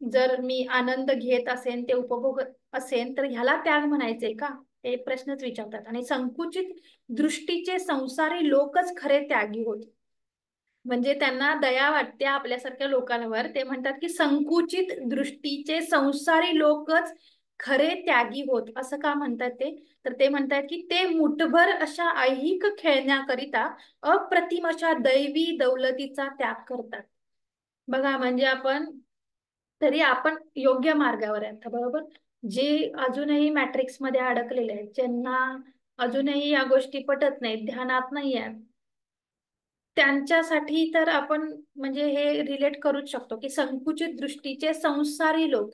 Speaker 1: जर मी आनंद घेत असेन, ते उपभोग असेन, तर ह्याला त्याग म्हणायचे का, हे प्रश्नच विचारतात. आणि संकुचित दृष्टीचे संसारी लोकच खरे त्यागी होत. म्हणजे त्यांना दया वाटते आपल्यासारख्या लोकांवर. ते म्हणतात की संकुचित दृष्टीचे संसारी लोकच खरे त्यागी होत. असं का म्हणतात ते, तर ते म्हणतात की ते मुठभर अशा ऐहिक खेळण्याकरिता अप्रतिम अशा दैवी दौलतीचा त्याग करतात. बघा, म्हणजे आपण योग्य मार्गावर आहे आता, बरोबर. जे अजूनही मॅट्रिक्स मध्ये अडकलेले आहेत, ज्यांना अजूनही या गोष्टी पटत नाहीत, ध्यानात नाही आहेत, त्यांच्यासाठी तर आपण म्हणजे हे रिलेट करूच शकतो की संकुचित दृष्टीचे संसारी लोक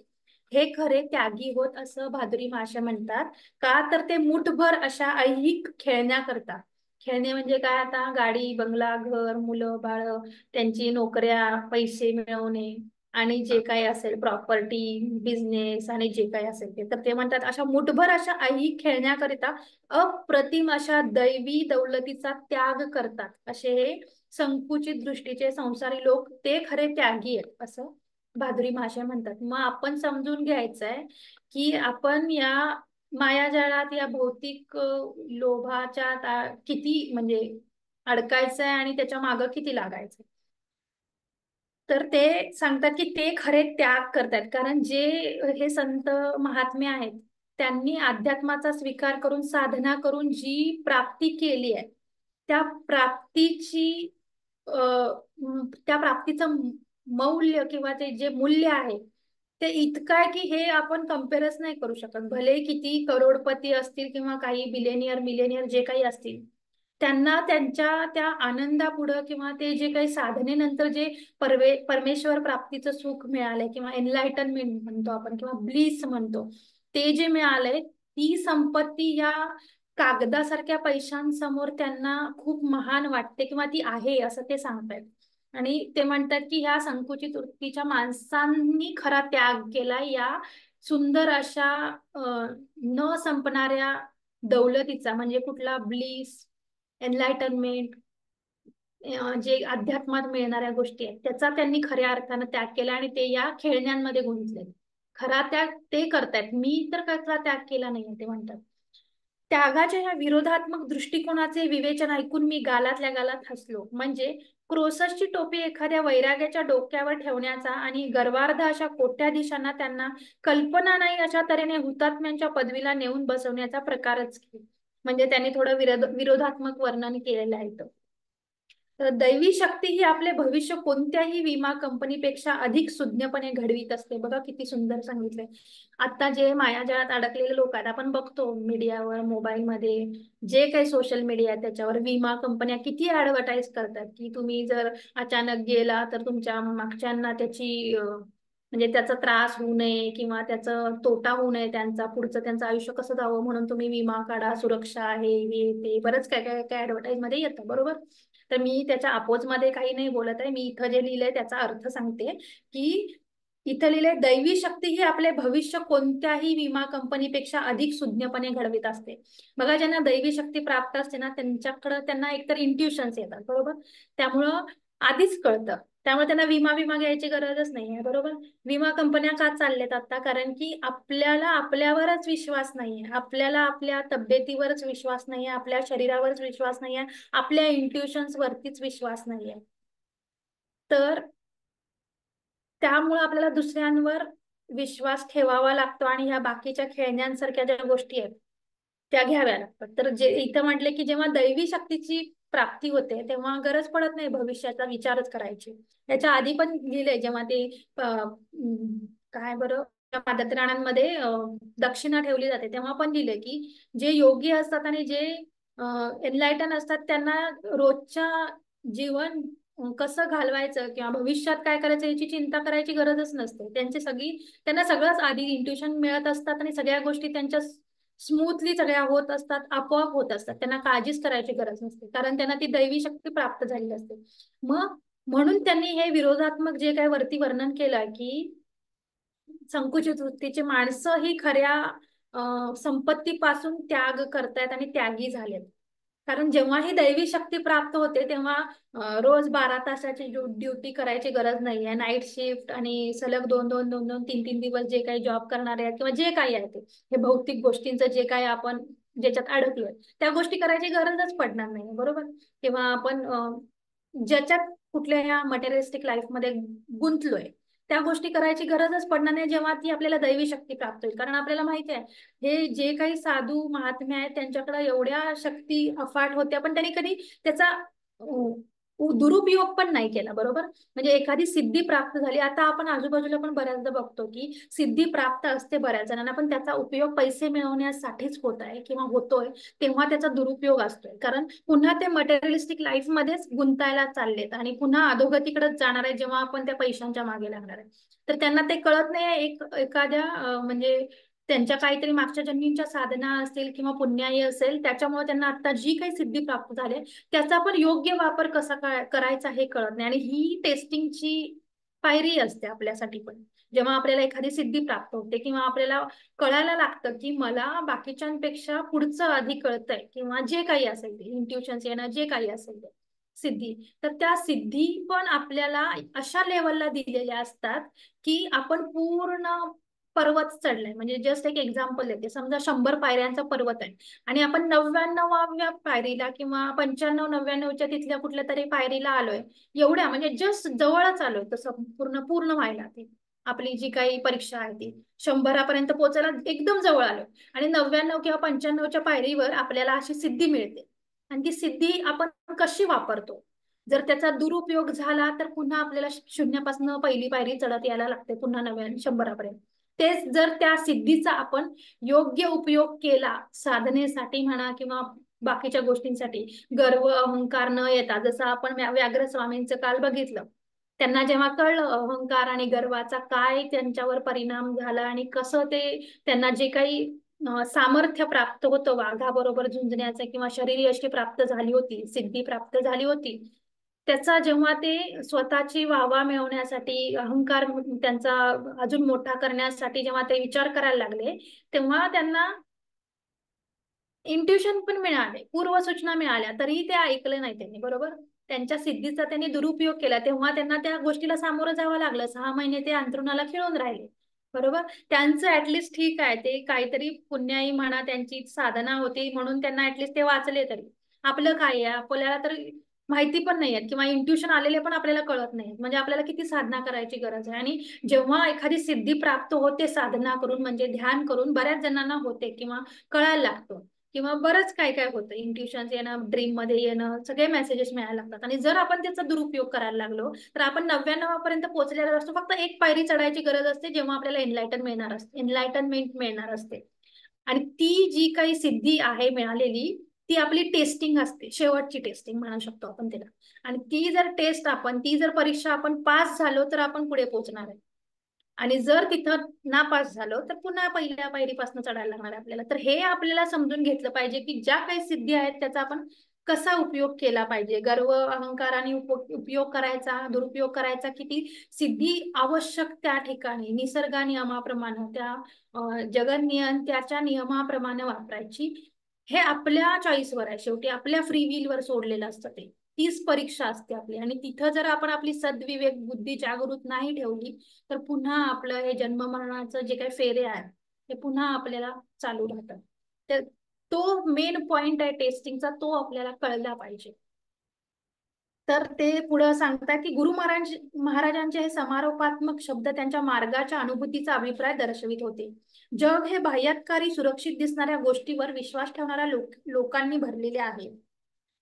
Speaker 1: हे खरे त्यागी होत, असं भादुरी महाशय म्हणतात. का, तर ते मुठभर अशा ऐहिक खेळण्याकरता, खेळणे म्हणजे काय, आता गाडी बंगला घर मुलं बाळ त्यांची नोकऱ्या पैसे मिळवणे आणि जे काही असेल प्रॉपर्टी बिझनेस आणि जे काही असेल ते, तर ते म्हणतात अशा मुठभर अशा ऐहिक खेळण्याकरिता अप्रतिम अशा दैवी दौलतीचा त्याग करतात, असे हे संकुचित दृष्टीचे संसारी लोक ते खरे त्यागी आहेत, असं भादुरी महाशय म्हणतात. मग आपण समजून घ्यायचंय की आपण या मायाजाळात, या भौतिक लोभाच्या किती म्हणजे अडकायचंय आणि त्याच्या मागं किती लागायचंय. तर ते सांगतात की ते खरे त्याग करतात, कारण जे हे संत महात्मे आहेत त्यांनी अध्यात्माचा स्वीकार करून साधना करून जी प्राप्ती केली आहे, त्या प्राप्तीची त्या प्राप्तीचं मौल्य किंवा ते जे मूल्य आहे ते इतकं आहे की हे आपण कम्पेअरच नाही करू शकत. भले किती करोडपती असतील किंवा काही बिलेनियर मिलेनियर जे काही असतील, त्यांना त्यांच्या त्या आनंदापुढं किंवा ते जे काही साधनेनंतर जे परमेश्वर प्राप्तीचं सुख मिळालंय किंवा एनलायटनमेंट म्हणतो आपण किंवा ब्लीस म्हणतो, ते जे मिळालंय ती संपत्ती या कागदासारख्या पैशांसमोर त्यांना खूप महान वाटते किंवा ती आहे असं ते सांगतायत. आणि ते म्हणतात की ह्या संकुचित वृत्तीच्या माणसांनी खरा त्याग केला या सुंदर अशा न संपणाऱ्या दौलतीचा, म्हणजे कुठला ब्लीस, एनलायटनमेंट, जे अध्यात्मात मिळणाऱ्या गोष्टी आहेत त्याचा त्यांनी खऱ्या अर्थानं त्याग केला आणि ते या खेळण्यांमध्ये गुंतले. खरा त्याग ते करतायत, मी तर कसला त्याग केला नाहीये ते म्हणतात. त्यागाच्या या विरोधात्मक दृष्टिकोनाचे विवेचन ऐकून मी गालातल्या गालात हसलो. म्हणजे क्रोससची टोपी एखाद्या वैराग्याच्या डोक्यावर ठेवण्याचा आणि गर्वार्ध अशा कोट्याधीशांना त्यांना कल्पना नाही अशा तऱ्हेने हुतात्म्यांच्या पदवीला नेऊन बसवण्याचा प्रकारच की. म्हणजे त्यांनी थोडं विरोधात्मक वर्णन केलेलं आहे. तर दैवी शक्ती ही आपले भविष्य कोणत्याही विमा कंपनीपेक्षा अधिक सुज्ञपणे घडवीत असते. बघा किती सुंदर सांगितलंय. आता जे मायाजाळात अडकलेले लोक आहेत आपण बघतो मीडियावर, मोबाईलमध्ये, जे काही सोशल मीडिया त्याच्यावर विमा कंपन्या किती ऍडव्हर्टाईज करतात की तुम्ही जर अचानक गेला तर तुमच्या मागच्यांना त्याची म्हणजे त्याचा त्रास होऊ नये किंवा त्याचा तोटा होऊ नये, त्यांचा पुढचं त्यांचं आयुष्य कसं जावं म्हणून तुम्ही विमा काढा, सुरक्षा आहे, हे ते बरंच काय काय काय ऍडव्हर्टाईज मध्ये येतं, बरोबर. तर मी त्याच्या अपोज मध्ये काही नाही बोलत आहे, मी इथं जे लिहिलंय त्याचा अर्थ सांगते की इथं लिहिलंय दैवी शक्ती ही आपले भविष्य कोणत्याही विमा कंपनीपेक्षा अधिक सुज्ञपणे घडवित असते. बघा ज्यांना दैवी शक्ती प्राप्त असते ना त्यांच्याकडे त्यांना एकतर इंट्युशन्स येतात, बरोबर. त्यामुळं आधीच कळतं, त्यामुळे त्यांना विमा घ्यायची गरजच नाही आहे, बरोबर. विमा कंपन्या का चालल्यात आता, कारण की आपल्याला आपल्यावरच विश्वास नाहीये, आपल्याला आपल्या तब्येतीवरच विश्वास नाहीये, आपल्या शरीरावरच विश्वास नाहीये, आपल्या इंट्युशन्स वरतीच विश्वास नाहीये. तर त्यामुळे आपल्याला दुसऱ्यांवर विश्वास ठेवावा लागतो आणि ह्या बाकीच्या खेळण्यांसारख्या ज्या गोष्टी आहेत त्या घ्याव्या लागतात. तर जे इथं म्हटले की जेव्हा दैवी शक्तीची प्राप्ती होते तेव्हा गरज पडत नाही भविष्याचा विचारच करायची. याच्या आधी पण लिहिलंय, जेव्हा ते काय बरं त्या पादत्राणांमध्ये दक्षिणा ठेवली जाते तेव्हा पण लिहिलंय की जे योगी असतात आणि जे एनलायटन असतात त्यांना रोजच्या जीवन कसं घालवायचं किंवा भविष्यात काय करायचं याची चिंता करायची गरजच नसते. त्यांना सगळंच आधी इंट्युशन मिळत असतात आणि सगळ्या गोष्टी त्यांच्या स्मूथली सगळ्या होत असतात, आपोआप होत असतात. त्यांना काळजीच करायची गरज नसते कारण त्यांना ती दैवी शक्ती प्राप्त झालेली असते. मग म्हणून त्यांनी हे विरोधात्मक जे काय वरती वर्णन केलं की संकुचित वृत्तीची माणसं ही खऱ्या संपत्तीपासून त्याग करतायत आणि त्यागी झालेत. कारण जेव्हा ही दैवी शक्ती प्राप्त होते तेव्हा रोज 12 तासाची ड्युटी करायची गरज नाहीये, नाईट शिफ्ट आणि सलग 2-2 2-2 3-3 दिवस जे काही जॉब करणारे आहेत किंवा जे काही आहे ते हे भौतिक गोष्टींचं जे काही आपण ज्याच्यात अडकलोय त्या गोष्टी करायची गरजच पडणार नाही, बरोबर. किंवा आपण ज्याच्यात कुठल्या ह्या मटेरियलिस्टिक लाईफ मध्ये गुंतलोय त्या गोष्टी करायची गरजच पडणार नाही जेव्हा ती आपल्याला दैवी शक्ती प्राप्त होईल. कारण आपल्याला माहिती आहे हे जे काही साधू महात्मे आहेत त्यांच्याकडे एवढ्या शक्ती अफाट होत्या पण त्यांनी कधी त्याचा दुरुपयोग पण नाही केला, बरोबर. म्हणजे एखादी सिद्धी प्राप्त झाली, आता आपण आजूबाजूला पण बऱ्याचदा बघतो की सिद्धी प्राप्त असते बऱ्याच जणांना पण त्याचा उपयोग पैसे मिळवण्यासाठीच होत आहे किंवा होतोय तेव्हा त्याचा दुरुपयोग असतोय. कारण पुन्हा ते मटेरियलिस्टिक लाईफ मध्येच गुंतायला चाललेत आणि पुन्हा अधोगतीकडेच जाणार आहे जेव्हा आपण त्या पैशांच्या मागे लागणार आहे. तर त्यांना ते कळत नाही एखाद्या म्हणजे त्यांच्या काहीतरी मागच्या जन्मींच्या साधना असतील किंवा पुण्याई असेल त्याच्यामुळे त्यांना आता जी काही सिद्धी प्राप्त झाली त्याचा पण योग्य वापर कसा करायचा हे कळत नाही. आणि ही टेस्टिंगची पायरी असते आपल्यासाठी पण. जेव्हा आपल्याला एखादी सिद्धी प्राप्त होते किंवा आपल्याला कळायला लागतं की मला बाकीच्यांपेक्षा पुढचं अधिक कळतंय किंवा जे काही असेल ते इंट्युशन्स येणं जे काही असेल ते सिद्धी, तर त्या सिद्धी पण आपल्याला अशा लेवलला दिलेल्या असतात की आपण पूर्ण पर्वत चढलाय, म्हणजे जस्ट एक एक्झाम्पल देते. समजा 100 पायऱ्यांचा पर्वत आहे आणि आपण 99व्या पायरीला किंवा 95-99च्या तिथल्या कुठल्या तरी पायरीला आलोय. एवढ्या म्हणजे जस्ट जवळच आलोय तसं पूर्ण पूर्ण व्हायला. ती आपली जी काही परीक्षा आहे ती 100पर्यंत पोहोचायला एकदम जवळ आलोय आणि 99 किंवा 95च्या पायरीवर आपल्याला अशी सिद्धी मिळते. आणि ती सिद्धी आपण कशी वापरतो? जर त्याचा दुरुपयोग झाला तर पुन्हा आपल्याला शून्यापासून पहिली पायरी चढत यायला लागते, पुन्हा 100पर्यंत. तेच जर त्या सिद्धीचा आपण योग्य उपयोग केला साधनेसाठी म्हणा किंवा बाकीच्या गोष्टींसाठी, गर्व अहंकार न येता, जसं आपण व्याघ्र स्वामींचं काल बघितलं. त्यांना जेव्हा कळलं अहंकार आणि गर्वाचा काय त्यांच्यावर परिणाम झाला आणि कसं ते त्यांना जे काही सामर्थ्य प्राप्त होतं वाघाबरोबर झुंजण्याचं किंवा शरीर यष्टी प्राप्त झाली होती, सिद्धी प्राप्त झाली होती, त्याचा जेव्हा ते स्वतःची वाहवा मिळवण्यासाठी अहंकार त्यांचा अजून मोठा करण्यासाठी जेव्हा ते विचार करायला लागले, तेव्हा त्यांना इंट्युशन पण मिळाले, पूर्वसूचना मिळाल्या, तरीही ते ऐकले नाही त्यांनी. बरोबर, त्यांच्या सिद्धीचा त्यांनी दुरुपयोग केला, तेव्हा त्यांना त्या गोष्टीला सामोरं जावं लागलं. 6 महिने ते अंथरुणाला खिळून राहिले. बरोबर, त्यांचं ऍटलिस्ट ठीक आहे, ते काहीतरी पुण्याई म्हणा, त्यांची साधना होती म्हणून त्यांना ऍटलिस्ट ते वाचले. तरी आपलं काय आहे, आपल्याला तर माहिती पण नाही किंवा इंट्युशन आलेले पण आपल्याला कळत नाही, म्हणजे आपल्याला किती साधना करायची गरज आहे. आणि जेव्हा एखादी सिद्धी प्राप्त होते साधना करून, म्हणजे ध्यान करून, बऱ्याच जणांना होते किंवा कळायला लागतो किंवा बरंच काय काय होतं, इंट्युशन येणं, ड्रीम मध्ये येणं, सगळे मेसेजेस मिळायला लागतात. आणि जर आपण त्याचा दुरुपयोग करायला लागलो तर आपण 99पर्यंत पोहोचलेला असतो. फक्त एक पायरी चढायची गरज असते जेव्हा आपल्याला एनलायटनमेंट मिळणार असते. आणि ती जी काही सिद्धी आहे मिळालेली, ती आपली टेस्टिंग असते, शेवटची टेस्टिंग म्हणू शकतो आपण त्याला. आणि ती जर परीक्षा आपण पास झालो तर आपण पुढे पोहोचणार आहे. आणि जर तिथं नापास झालो तर पुन्हा पहिल्या पायरीपासून चढायला लागणार आहे आपल्याला. तर हे आपल्याला समजून घेतलं पाहिजे की ज्या काही सिद्धी आहेत त्याचा आपण कसा उपयोग केला पाहिजे. गर्व अहंकाराने उपयोग करायचा, दुरुपयोग करायचा, की ती सिद्धी आवश्यक त्या ठिकाणी निसर्गा नियमाप्रमाणे, त्या जगनियन त्याच्या नियमाप्रमाणे वापरायची. हे आपल्या चॉईसवर आहे, शेवटी आपल्या फ्री व्हीलवर सोडलेलं असतं ते. तीच परीक्षा असते आपली. आणि तिथं जर आपण आपली सद्विवेक बुद्धी जागृत नाही ठेवली तर पुन्हा आपलं हे जन्म मरणाचं जे काही फेरे आहेत ते पुन्हा आपल्याला चालू राहतात. तर तो मेन पॉइंट आहे टेस्टिंगचा, तो आपल्याला कळला पाहिजे. तर ते पुढे सांगतात की गुरु महाराजांचे हे समारोपात्मक शब्द त्यांच्या मार्गाच्या अनुभूतीचा अभिप्राय दर्शवित होते. जग हे बाह्यकारी सुरक्षित दिसणाऱ्या गोष्टीवर विश्वास ठेवणाऱ्या लोकांनी भरलेले आहे.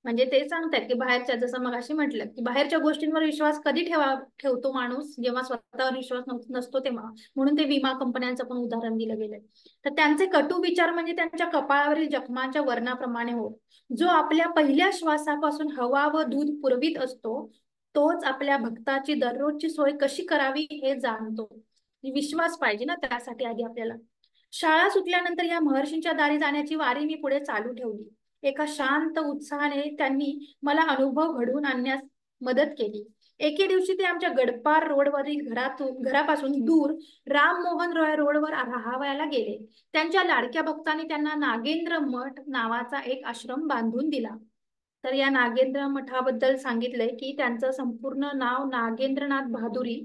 Speaker 1: म्हणजे ते सांगतात की बाहेरच्या, जसं मग अशी म्हटलं की बाहेरच्या गोष्टींवर विश्वास कधी ठेवतो माणूस, जेव्हा स्वतःवर विश्वास नसतो तेव्हा. म्हणून ते विमा कंपन्यांचं पण उदाहरण दिलं गेलंय. तर त्यांचे कटू विचार म्हणजे त्यांच्या कपाळावरील जखमांच्या वर्णाप्रमाणे हो. जो आपल्या पहिल्या श्वासापासून हवा व दूध पुरवित असतो, तोच आपल्या भक्ताची दररोजची सोय कशी करावी हे जाणतो. विश्वास पाहिजे ना त्यासाठी आधी आपल्याला. शाळा सुटल्यानंतर या महर्षींच्या दारी जाण्याची वारी मी पुढे चालू ठेवली. एका शांत उत्साहाने त्यांनी मला अनुभव घडवून आणण्यास मदत केली. एके दिवशी ते आमच्या गडपार रोडवरील घरापासून दूर राममोहन रॉय रोडवर राहावयाला गेले. त्यांच्या लाडक्या भक्तांनी त्यांना नागेंद्र मठ नावाचा एक आश्रम बांधून दिला. तर या नागेंद्र मठाबद्दल सांगितलंय की त्यांचं संपूर्ण नाव नागेंद्रनाथ बहादुरी,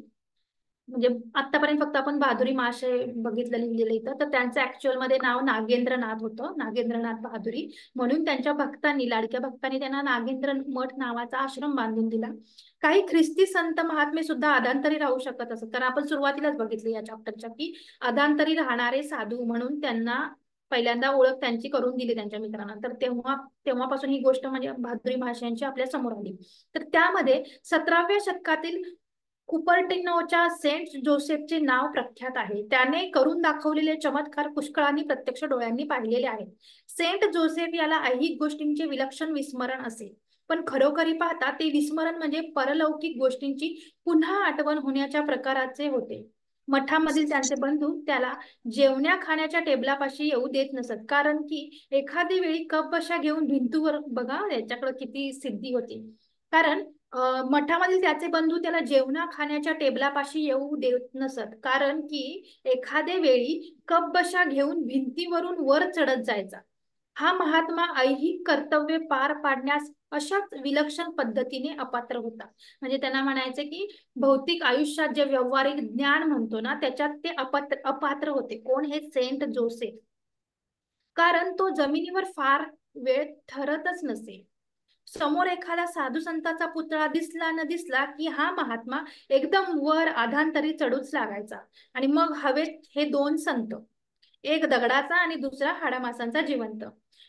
Speaker 1: म्हणजे आतापर्यंत फक्त आपण बहादुरी महाशय बघितलं लिहिलेलं इथं, तर त्यांचं ऍक्च्युअल मध्ये नाव नागेंद्रनाथ होतं, नागेंद्रनाथ बहादुरी. म्हणून त्यांच्या भक्तांनी, लाडक्या भक्तांनी त्यांना नागेंद्र मठ नावाचा आश्रम बांधून दिला. काही ख्रिस्ती संत महात्मे सुद्धा अधांतरी राहू शकत असत, कारण आपण सुरुवातीलाच बघितलं या चॅप्टरच्या की अधांतरी राहणारे साधू म्हणून त्यांना पहिल्यांदा ओळख त्यांची करून दिली त्यांच्या मित्रांना. तर तेव्हापासून ही गोष्ट म्हणजे बहादुरी महाशयांची आपल्या समोर आली. तर त्यामध्ये 17व्या शतकातील कुपर्टिनोच्या सेंट जोसेफचे नाव प्रख्यात आहे. त्याने करून दाखवलेले चमत्कार पुष्कळांनी प्रत्यक्ष डोळ्यांनी पाहिलेले आहेत. सेंट जोसेफ याला ऐहिक गोष्टींचे विलक्षण विस्मरण असे, पण खरोखरी पाहता ते विस्मरण म्हणजे परलौकिक गोष्टींची पुन्हा आठवण होण्याच्या प्रकाराचे होते. मठामधील त्यांचे बंधू त्याला जेवण्या खाण्याच्या टेबलापाशी येऊ देत नसत, कारण की एखादी वेळी कप बशा घेऊन भिंतूवर, बघा याच्याकडे किती सिद्धी होती, कारण मठामधील त्याचे बंधू त्याला जेवणा खाण्याच्या टेबलापाशी येऊ देत नसत, कारण की एखाद्या वेळी कप बशा घेऊन भिंतीवरून वर चढत जायचा. हा महात्मा ऐहिक कर्तव्य पार पाडण्यास अशाच विलक्षण पद्धतीने अपात्र होता. म्हणजे त्यांना म्हणायचे की भौतिक आयुष्यात जे व्यावहारिक ज्ञान म्हणतो ना, त्याच्यात ते अपात्र होते. कोण? हे सेंट जोसेफ. कारण तो जमिनीवर फार वेळ ठरतच नसे. समोर एखादा साधू संताचा पुतळा दिसला न दिसला की हा महात्मा एकदम वर आधांतरी चढूच लागायचा. आणि मग हवेत हे दोन संत, एक दगडाचा आणि दुसरा हाडामासांचा जिवंत,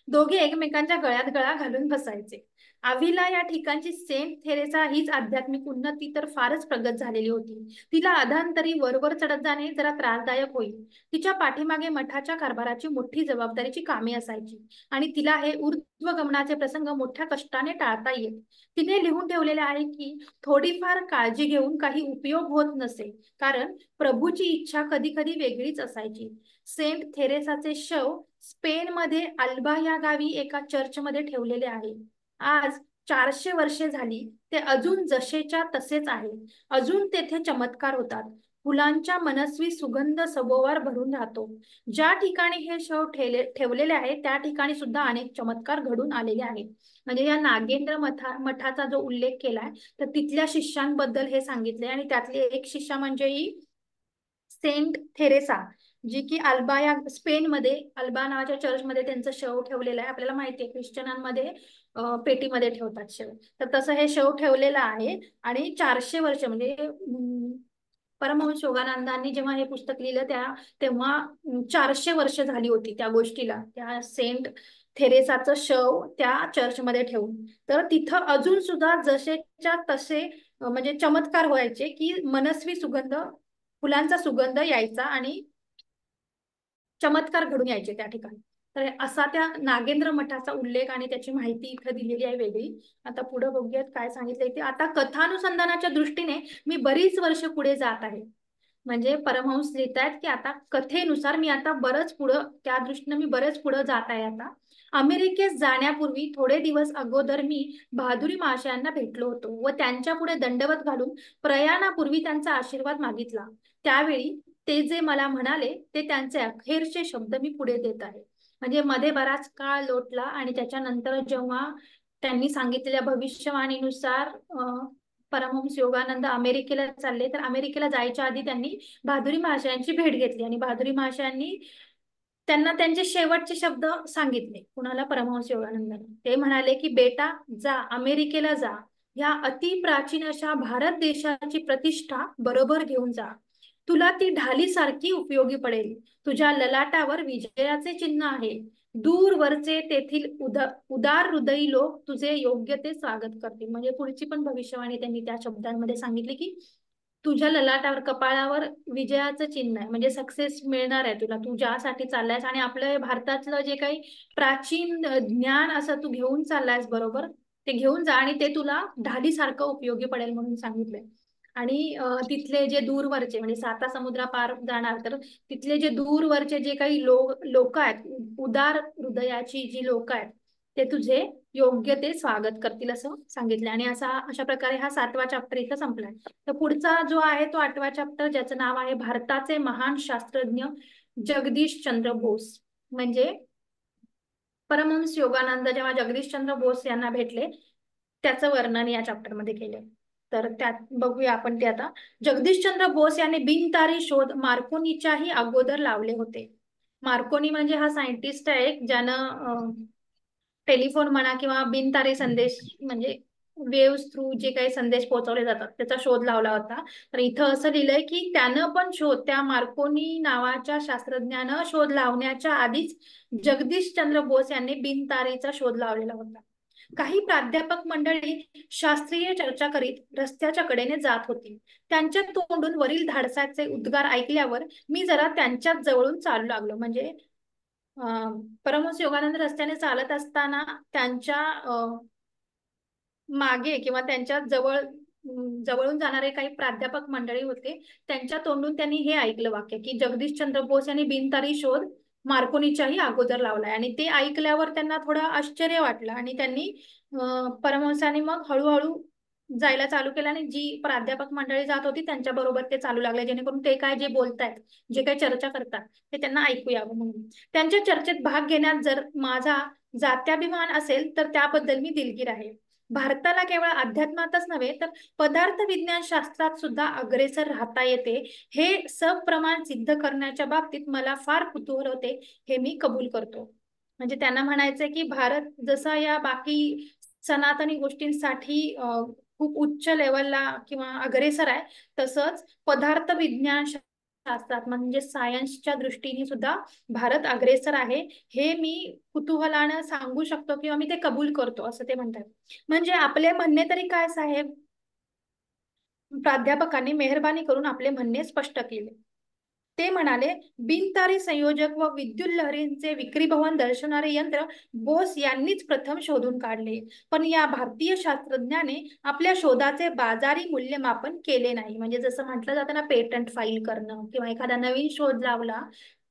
Speaker 1: दोघे एकमेकांच्या गळ्यात गळा घालून बसायचे. आव्हिला या ठिकाणची सेंट थेरेसा हीच आध्यात्मिक उन्नती तर फारच प्रगत झालेली होती. तिला अधांतरी वरवर चढत जाणे जरा त्रासदायक होईल. तिच्या पाठीमागे मठाच्या कारभाराची मोठी जबाबदारीची कामे असायची आणि तिला हे ऊर्ध्वगमनाचे प्रसंग मोठ्या कष्टाने टाळता येत. तिने लिहून ठेवलेले आहे की थोडीफार काळजी घेऊन काही उपयोग होत नसे, कारण प्रभूची इच्छा कधी कधी वेगळीच असायची. सेंट थेरेसाचे शव स्पेनमध्ये अल्बा या गावी एका चर्चमध्ये ठेवलेले आहे. आज 400 वर्षे झाली, ते अजून जसेच्या तसेच आहे. अजून तेथे चमत्कार होतात. फुलांच्या मनस्वी सुगंध सभोवार भरून राहतो. ज्या ठिकाणी हे शव ठेवलेले आहे त्या ठिकाणी सुद्धा अनेक चमत्कार घडून आलेले आहेत. म्हणजे या नागेंद्र मठाचा जो उल्लेख केलाय, तर तिथल्या शिष्यांबद्दल हे सांगितले आणि त्यातली एक शिष्या म्हणजे ही सेंट थेरेसा, जी की अल्बा या स्पेनमध्ये अल्बा नावाच्या चर्चमध्ये त्यांचं शव ठेवलेलं आहे. आपल्याला माहिती आहे ख्रिश्चनांमध्ये पेटीमध्ये ठेवतात शव, तर तसं हे शव ठेवलेलं आहे. आणि 400 वर्ष म्हणजे परमहंस योगानंदांनी जेव्हा हे पुस्तक लिहिलं तेव्हा 400 वर्ष झाली होती त्या गोष्टीला, त्या सेंट थेरेसाचं शव त्या चर्चमध्ये ठेवून. तर तिथं अजून सुद्धा जसेच्या तसे म्हणजे चमत्कार व्हायचे की मनस्वी सुगंध, फुलांचा सुगंध यायचा आणि चमत्कार घडून यायचे त्या ठिकाणी. तर असा त्या नागेंद्र मठाचा उल्लेख आणि त्याची माहिती इथं दिलेली आहे वेगळी. आता पुढे बघूयात काय सांगितलंय ते. आता कथानुसंधानाच्या दृष्टीने मी बरीच वर्ष पुढे जात आहे. म्हणजे परमहंस लिहितायत की आता कथेनुसार मी आता बरंच पुढं, त्या दृष्टीने मी बरेच पुढे जात आहे. आता अमेरिकेत जाण्यापूर्वी थोडे दिवस अगोदर मी बहादुरी महाशयांना भेटलो होतो व त्यांच्या पुढे दंडवत घालून प्रयाणापूर्वी त्यांचा आशीर्वाद मागितला. त्यावेळी ते जे मला म्हणाले ते त्यांचे अखेरचे शब्द मी पुढे देत आहे. म्हणजे मध्ये बराच काळ लोटला आणि त्याच्यानंतर जेव्हा त्यांनी सांगितलेल्या भविष्यवाणीनुसार परमहंस योगानंद अमेरिकेला चालले, तर अमेरिकेला जायच्या आधी त्यांनी बहादुरी महाशयांची भेट घेतली आणि बहादुरी महाशयांनी त्यांना त्यांचे शेवटचे शब्द सांगितले. कुणाला? परमहंस योगानंदांनी. ते म्हणाले की बेटा जा, अमेरिकेला जा, या अति प्राचीन अशा भारत देशाची प्रतिष्ठा बरोबर घेऊन जा. तुला ती ढाली सारखी उपयोगी पडेल. तुझ्या ललाटावर विजयाचे चिन्ह आहे. दूरवरचे तेथील उदार हृदयी लोक तुझे योग्य ते स्वागत करतील. म्हणजे पुढची पण भविष्यवाणी त्यांनी त्या शब्दांमध्ये सांगितली की तुझ्या ललाटावर, कपाळावर विजयाचं चिन्ह आहे, म्हणजे सक्सेस मिळणार आहे तुला, तू ज्यासाठी चाललायस. आणि आपलं भारतातलं जे काही प्राचीन ज्ञान असं तू घेऊन चाललायस बरोबर, ते घेऊन जा आणि ते तुला ढालीसारखं उपयोगी पडेल म्हणून सांगितलंय. आणि तिथले जे दूरवरचे म्हणजे साता समुद्रा पार जाणार, तर तिथले जे दूरवरचे जे काही लोक आहेत, उदार हृदयाची जी लोक आहेत, ते तुझे योग्य ते स्वागत करतील असं सांगितलं. आणि अशा प्रकारे हा 7वा चॅप्टर इथं संपलाय. तर पुढचा जो आहे तो 8वा चॅप्टर, ज्याचं नाव आहे भारताचे महान शास्त्रज्ञ जगदीश चंद्र बोस. म्हणजे परमहंस योगानंद जेव्हा जगदीश चंद्र बोस यांना भेटले, त्याचं वर्णन या चॅप्टर मध्ये केले. तर त्यात बघूया आपण ते आता. जगदीशचंद्र बोस यांनी बिनतारी शोध मार्कोनीच्याही अगोदर लावले होते. मार्कोनी म्हणजे हा सायंटिस्ट आहे ज्यानं टेलिफोन म्हणा किंवा बिनतारी संदेश म्हणजे वेव्स थ्रू जे काही संदेश पोहोचवले जातात त्याचा शोध लावला होता. तर इथं असं लिहिलंय की त्यानं पण शोध, त्या मार्कोनी नावाच्या शास्त्रज्ञानं शोध लावण्याच्या आधीच जगदीश चंद्र बोस यांनी बिनतारेचा शोध लावलेला होता. काही प्राध्यापक मंडळी शास्त्रीय चर्चा करीत रस्त्याच्या कडेने जात होती. त्यांच्या तोंडून वरील धाडसाचे उद्गार ऐकल्यावर मी जरा त्यांच्याच जवळून चालू लागलो. म्हणजे परमहंस योगानंद रस्त्याने चालत असताना त्यांच्या मागे किंवा त्यांच्या जवळून जाणारे काही प्राध्यापक मंडळी होते, त्यांच्या तोंडून त्यांनी हे ऐकलं वाक्य की जगदीशचंद्र बोस यांनी बिनतारी शोध मार्कोनीच्याही अगोदर लावलाय. आणि ते ऐकल्यावर त्यांना थोडं आश्चर्य वाटलं आणि त्यांनी परमहंसांनी मग हळूहळू जायला चालू केलं आणि जी प्राध्यापक मंडळी जात होती त्यांच्या बरोबर ते चालू लागले, जेणेकरून ते काय जे बोलतायत, जे काही चर्चा करतात ते त्यांना ऐकू यावं म्हणून. त्यांच्या चर्चेत भाग घेण्यात जर माझा जात्याभिमान असेल तर त्याबद्दल मी दिलगीर आहे. भारताला केवळ अध्यात्मातच नव्हे तर पदार्थ विज्ञान शास्त्रात सुद्धा अग्रेसर राहता येते, हे सप्रमाण सिद्ध करण्याच्या बाबतीत मला फार कुतूहल होते, हे मी कबूल करतो. म्हणजे त्यांना म्हणायचंय की भारत जसा या बाकी सनातनी गोष्टींसाठी खूप उच्च लेवलला किंवा अग्रेसर आहे, तसंच पदार्थ विज्ञान शास्त्रात म्हणजे सायन्सच्या दृष्टीने सुद्धा भारत अग्रेसर आहे, हे मी कुतूहलानं सांगू शकतो किंवा मी ते कबूल करतो असं ते म्हणतात. म्हणजे आपले म्हणणे तरी काय साहेब? प्राध्यापकांनी मेहरबानी करून आपले म्हणणे स्पष्ट केले. ते म्हणाले, बिनतारी संयोजक व विद्युत लहरींचे विक्रीभवन दर्शवणारे यंत्र बोस यांनीच प्रथम शोधून काढले. पण या भारतीय शास्त्रज्ञाने आपल्या शोधाचे बाजारी मूल्यमापन केले नाही. म्हणजे जसं म्हटलं जातं ना, पेटंट फाईल करणं किंवा एखादा नवीन शोध लावला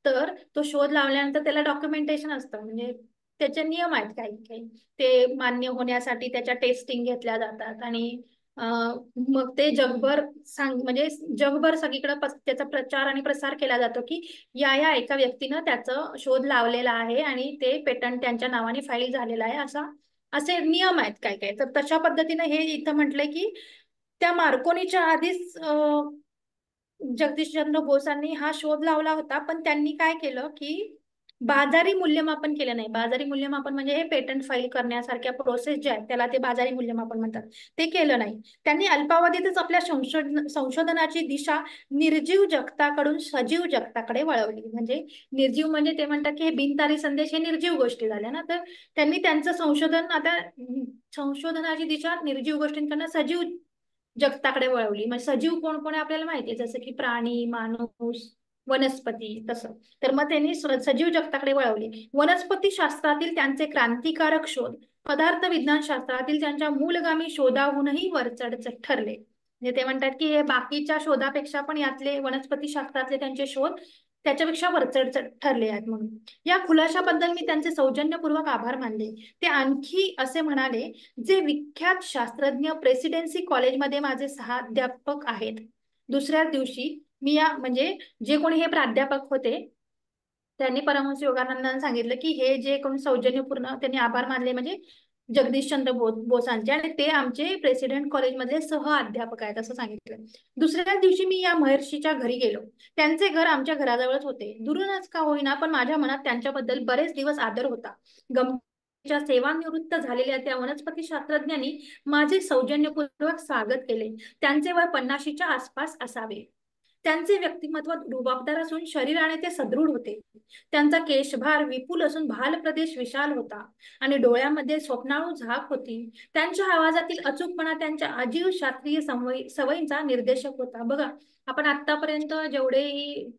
Speaker 1: तर तो शोध लावल्यानंतर त्याला डॉक्युमेंटेशन असतं, म्हणजे त्याचे नियम आहेत काही काही, ते मान्य होण्यासाठी त्याच्या टेस्टिंग घेतल्या जातात आणि मग ते जगभर म्हणजे जगभर सगळीकडे त्याचा प्रचार आणि प्रसार केला जातो की या एका व्यक्तीनं त्याचं शोध लावलेला आहे आणि ते पेटंट त्यांच्या नावाने फाईल झालेला आहे, असे नियम आहेत काय काय. तर तशा पद्धतीने हे इथं म्हटलंय की त्या मार्कोनीच्या आधीच जगदीशचंद्र बोसांनी हा शोध लावला होता, पण त्यांनी काय केलं की बाजारी मूल्यमापन केलं नाही. बाजारी मूल्यमापन म्हणजे हे पेटंट फाईल करण्यासारख्या प्रोसेस ज्या आहेत त्याला ते बाजारी मूल्यमापन म्हणतात, ते केलं नाही. त्यांनी अल्पावधीतच आपल्या संशोधनाची दिशा निर्जीव जगताकडून सजीव जगताकडे वळवली. म्हणजे निर्जीव म्हणजे ते म्हणतात की हे बिनतारी संदेश हे निर्जीव गोष्टी झाल्या ना, तर त्यांनी त्यांचं संशोधन आता संशोधनाची दिशा निर्जीव गोष्टींकडनं सजीव जगताकडे वळवली. म्हणजे सजीव कोण कोण आहे आपल्याला माहिती आहे, जसं की प्राणी, माणूस, वनस्पती तसं. तर मग त्यांनी सजीव जगताकडे वळवली. वनस्पती शास्त्रातील त्यांचे क्रांतिकारक शोध पदार्थ विज्ञान शास्त्रातील त्यांच्या मूलगामी शोधाहूनही वरचढ ठरले. म्हणजे ते म्हणतात की हे बाकीच्या शोधापेक्षा पण यातले वनस्पती शास्त्रातले त्यांचे शोध त्याच्यापेक्षा वरचढ ठरले आहेत म्हणून. या खुलाशाबद्दल मी त्यांचे सौजन्यपूर्वक आभार मानले. ते आणखी असे म्हणाले, जे विख्यात शास्त्रज्ञ प्रेसिडेन्सी कॉलेजमध्ये माझे सहाध्यापक आहेत. दुसऱ्याच दिवशी मी या म्हणजे जे कोणी हे प्राध्यापक होते त्यांनी परमहंस योगानंदांना सांगितलं की हे जे कोणी सौजन्यपूर्ण त्यांनी आभार मानले म्हणजे जगदीशचंद्र बोसांचे, आणि ते आमचे प्रेसिडेंट कॉलेजमधले सह अध्यापक आहेत असं सांगितलं. दुसऱ्याच दिवशी मी या महर्षीच्या घरी गेलो. त्यांचे घर आमच्या घराजवळच होते. दुरूनच का होईना पण माझ्या मनात त्यांच्याबद्दल बरेच दिवस आदर होता. च्या सेवानिवृत्त झालेल्या त्या वनस्पती शास्त्रज्ञांनी माझे सौजन्यपूर्वक स्वागत केले. त्यांचे वय 50च्या आसपास असावे. त्यांचे व्यक्तिमत्व रुबाबदार असून शरीराने ते सदृढ होते. त्यांचा केशभार विपुल असून भाल प्रदेश विशाल होता आणि डोळ्यामध्ये स्वप्नाळू झाक होती. त्यांच्या आवाजातील अचूकपणा त्यांच्या आजीव शास्त्रीय सवयींचा निर्देशक होता. बघा, आपण आतापर्यंत जेवढेही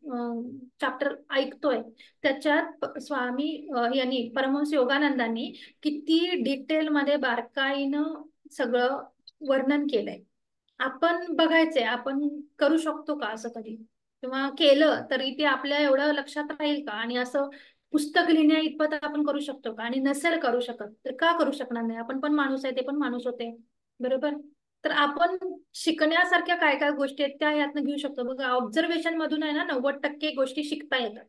Speaker 1: चॅप्टर ऐकतोय त्याच्यात स्वामी यांनी परमहंस योगानंदांनी किती डिटेलमध्ये बारकाईनं सगळं वर्णन केलंय. आपण बघायचंय, आपण करू शकतो का असं कधी, किंवा केलं तरी ते आपल्या एवढं लक्षात राहील का? आणि असं पुस्तक लिहिण्या इतपत आपण करू शकतो का? आणि नसेल करू शकत तर का करू शकणार नाही? आपण पण माणूस आहे, ते पण माणूस होते, बरोबर? तर आपण शिकण्यासारख्या काय काय गोष्टी आहेत त्या यातनं घेऊ शकतो. बघा, ऑब्झर्वेशन मधून आहे ना 90% गोष्टी शिकता येतात.